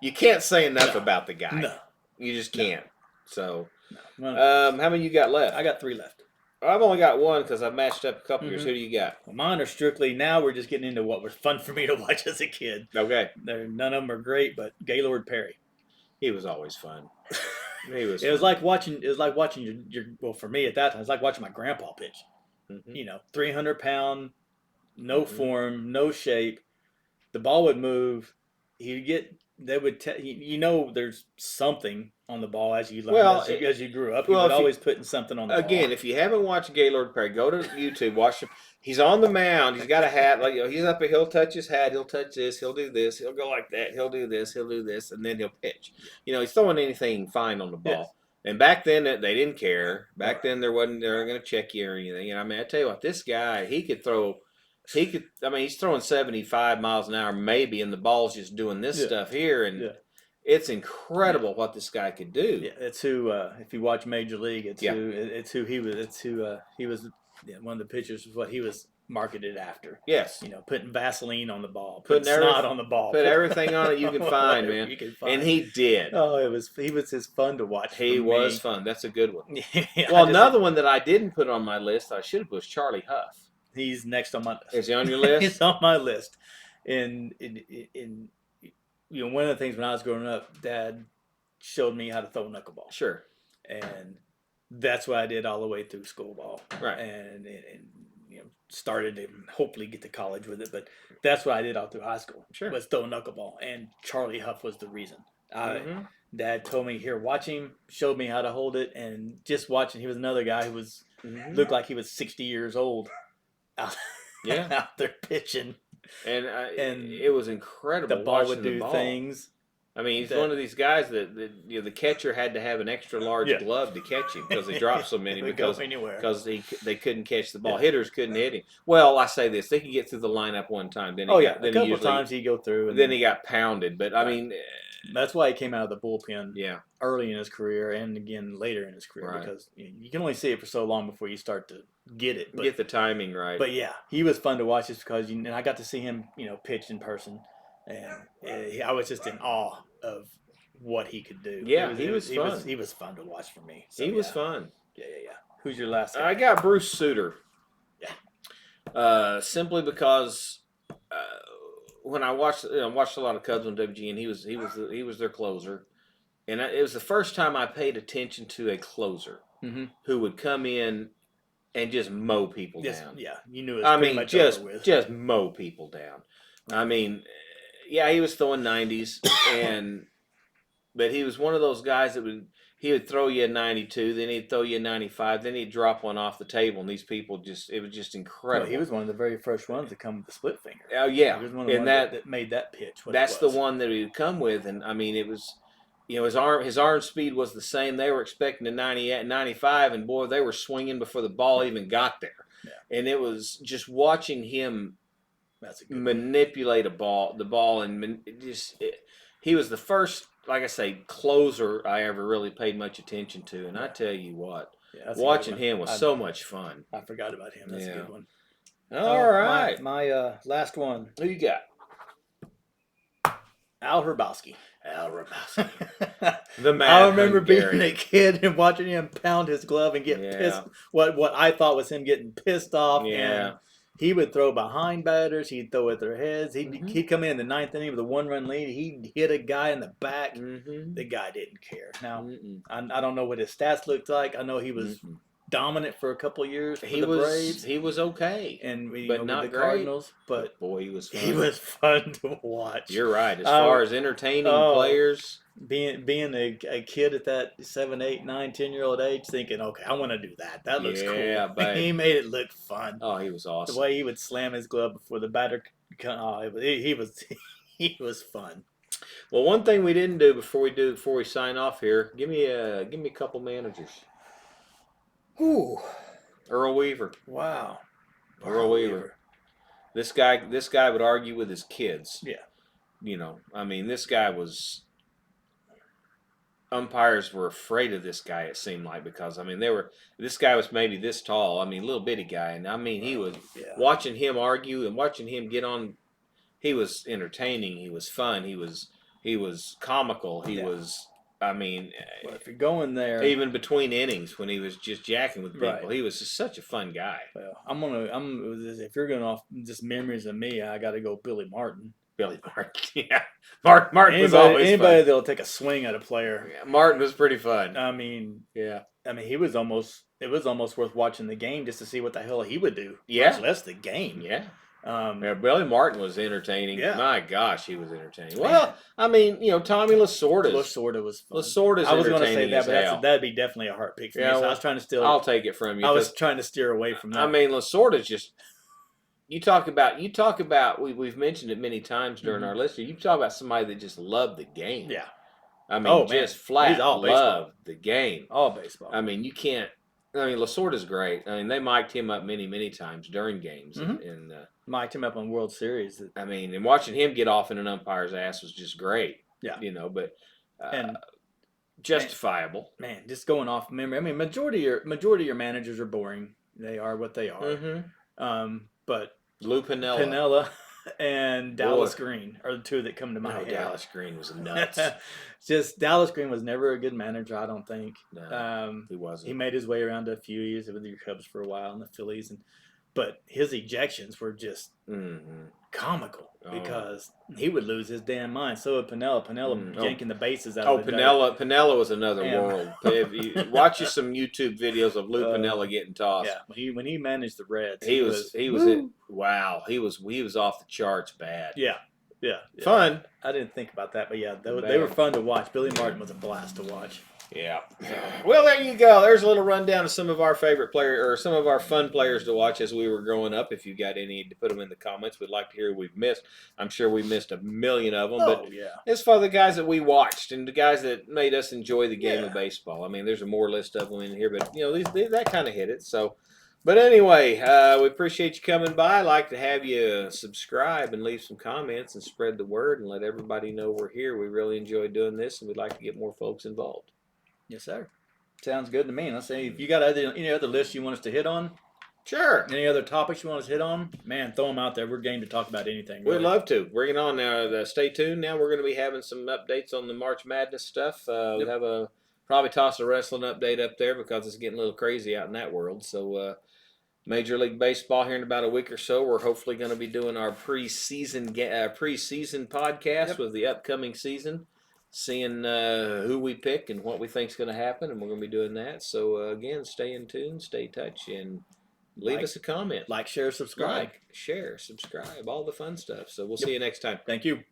you can't say enough about the guy. No, you just can't. So, how many you got left? I got 3 left. I've only got 1 because I've matched up a couple years. Who do you got? Well, mine are strictly now. We're just getting into what was fun for me to watch as a kid. Okay, none of them are great, but Gaylord Perry. He was always fun. It was like watching your well, for me at that time, it was like watching my grandpa pitch. 300-pound, no form, no shape. The ball would move. There's something on the ball as you learn as you grew up. He was always putting something on the ball. Again, if you haven't watched Gaylord Perry, go to YouTube, watch him. He's on the mound. He's got a hat. He's up. He'll touch his hat. He'll touch this. He'll do this. He'll go like that. He'll do this. He'll do this, and then he'll pitch. He's throwing anything he can find on the ball. Yes. And back then, they didn't care. Back then, they're going to check you or anything. I tell you what, this guy, he could throw. He's throwing 75 miles an hour maybe, and the ball's just doing this stuff here, and it's incredible what this guy could do. Yeah, it's who. If you watch Major League, it's who he was. It's who he was. One of the pitchers was what he was marketed after. Yes, putting Vaseline on the ball, putting snot on the ball, put everything on it you can find, man. You can find. And he did. Oh, he was just fun to watch. He was fun. That's a good one. Another one that I didn't put on my list, I should have, was Charlie Huff. He's next on my list. Is he on your list? He's on my list. And one of the things when I was growing up, Dad showed me how to throw a knuckleball. Sure. And that's what I did all the way through school ball. Right. And started to hopefully get to college with it, but that's what I did all through high school. Sure. Was throw a knuckleball, and Charlie Huff was the reason. Dad told me, here, watch him, showed me how to hold it, and just watching, he was another guy who was looked like he was 60 years old. Out there pitching, and it was incredible. The ball would do things. I mean, he's one of these guys that the catcher had to have an extra large glove to catch him because he dropped so many because they couldn't catch the ball. Hitters couldn't hit him. Well, I say this: they could get through the lineup one time. Then a couple times he'd go through, and then he got pounded. But I mean, that's why he came out of the bullpen. Early in his career and again later in his career because you can only see it for so long before you start to get it. Get the timing right. But yeah, he was fun to watch just because and I got to see him pitch in person. And I was just in awe of what he could do. Yeah, he was fun. He was fun to watch for me. So, he was fun. Yeah. Who's your last guy? I got Bruce Sutter. Yeah. Simply because when I watched a lot of Cubs on WGN, he was their closer, and it was the first time I paid attention to a closer who would come in and just mow people down. Yeah, you knew it was pretty much over with. Just mow people down. I mean. Yeah, he was throwing 90s, but he was one of those guys that he would throw you a 92, then he'd throw you a 95, then he'd drop one off the table, and these people it was just incredible. Well, he was one of the very first ones to come with the split finger. Oh yeah, he was one of the ones that made that pitch. That's the one that he'd come with, and I mean it was, his arm speed was the same. They were expecting a 98, 95, and boy, they were swinging before the ball even got there, and it was just watching him. Manipulate the ball, and he was the first, like I say, closer I ever really paid much attention to. And I tell you what, watching him was so much fun. I forgot about him. That's a good one. All right, my last one. Who you got? Al Hrabosky. The man. I remember being a kid and watching him pound his glove and get pissed. What I thought was him getting pissed off. And he would throw behind batters. He'd throw at their heads. He'd come in the ninth inning with a 1-run lead. He'd hit a guy in the back. The guy didn't care. Now, I don't know what his stats looked like. I know he was dominant for a couple of years for the Braves. He was okay, but not the Cardinals. But boy, he was fun. He was fun to watch. You're right. As far as entertaining players. Being a kid at that 7, 8, 9, 10-year-old age, thinking, okay, I want to do that. That looks cool. But he made it look fun. Oh, he was awesome. The way he would slam his glove before the batter. He was fun. Well, one thing we didn't do before we sign off here, give me a couple managers. Ooh, Earl Weaver. Wow. Earl Weaver. This guy would argue with his kids. Yeah. I mean, this guy was. Umpires were afraid of this guy. It seemed like because I mean this guy was maybe this tall. I mean, little bitty guy, and I mean he was watching him argue and watching him get on. He was entertaining. He was fun. He was comical. He was. I mean, well, if you're going there, even between innings when he was just jacking with people, he was just such a fun guy. Well, if you're going off just memories of me, I got to go Billy Martin. Billy Martin, yeah. Martin was always anybody fun. that'll take a swing at a player. Yeah, Martin was pretty fun. I mean, it was almost worth watching the game just to see what the hell he would do. Yeah, much less the game. Yeah. Billy Martin was entertaining. Yeah. My gosh, he was entertaining. Well, I mean, Tommy Lasorda. Lasorda was fun. Lasorda's I was going to say that, but that'd be definitely a heart pick for me. So I was trying to steal. I'll take it from you. I was trying to steer away from that. I mean, Lasorda's just. You talk about. We've mentioned it many times during our list. You talk about somebody that just loved the game. Yeah. I mean, just flat loved the game. All baseball. I mean, you can't. I mean, Lasorda's great. I mean, they mic'd him up many, many times during games, and mic'd him up on World Series. I mean, and watching him get off in an umpire's ass was just great. Yeah. But and justifiable. Man, just going off memory. I mean, majority of your managers are boring. They are what they are. But Lou Piniella and Dallas Green are the two that come to my head. Dallas Green was nuts. Just Dallas Green was never a good manager, I don't think. No, he wasn't. He made his way around to a few years with the Cubs for a while and the Phillies, but his ejections were just comical because he would lose his damn mind. So would Piniella. Yanking the bases out of the Piniella was another world. Watch you some YouTube videos of Lou Piniella getting tossed. Yeah, when he managed the Reds, he was wow. He was off the charts bad. Yeah. Fun. I didn't think about that, but they were fun to watch. Billy Martin was a blast to watch. Yeah. Well, there you go. There's a little rundown of some of our favorite players or some of our fun players to watch as we were growing up. If you got any, to put them in the comments. We'd like to hear who we've missed. I'm sure we missed a million of them, but yeah. it's for the guys that we watched and the guys that made us enjoy the game of baseball. I mean, there's a more list of them in here, but that kind of hit it. So, but anyway, we appreciate you coming by. I'd like to have you subscribe and leave some comments and spread the word and let everybody know we're here. We really enjoy doing this, and we'd like to get more folks involved. Yes, sir. Sounds good to me. Let's say if you got any other lists you want us to hit on. Sure. Any other topics you want us to hit on? Man, throw them out there. We're game to talk about anything. Really. We'd love to. Bring it on now. Stay tuned. Now we're going to be having some updates on the March Madness stuff. We'll have probably toss a wrestling update up there because it's getting a little crazy out in that world. So Major League Baseball here in about a week or so. We're hopefully going to be doing our preseason podcast with the upcoming season. Seeing who we pick and what we think is going to happen, and we're going to be doing that. So, again, stay in tune, stay in touch, and leave us a comment. Like, share, subscribe. All the fun stuff. So, we'll see you next time. Thank you.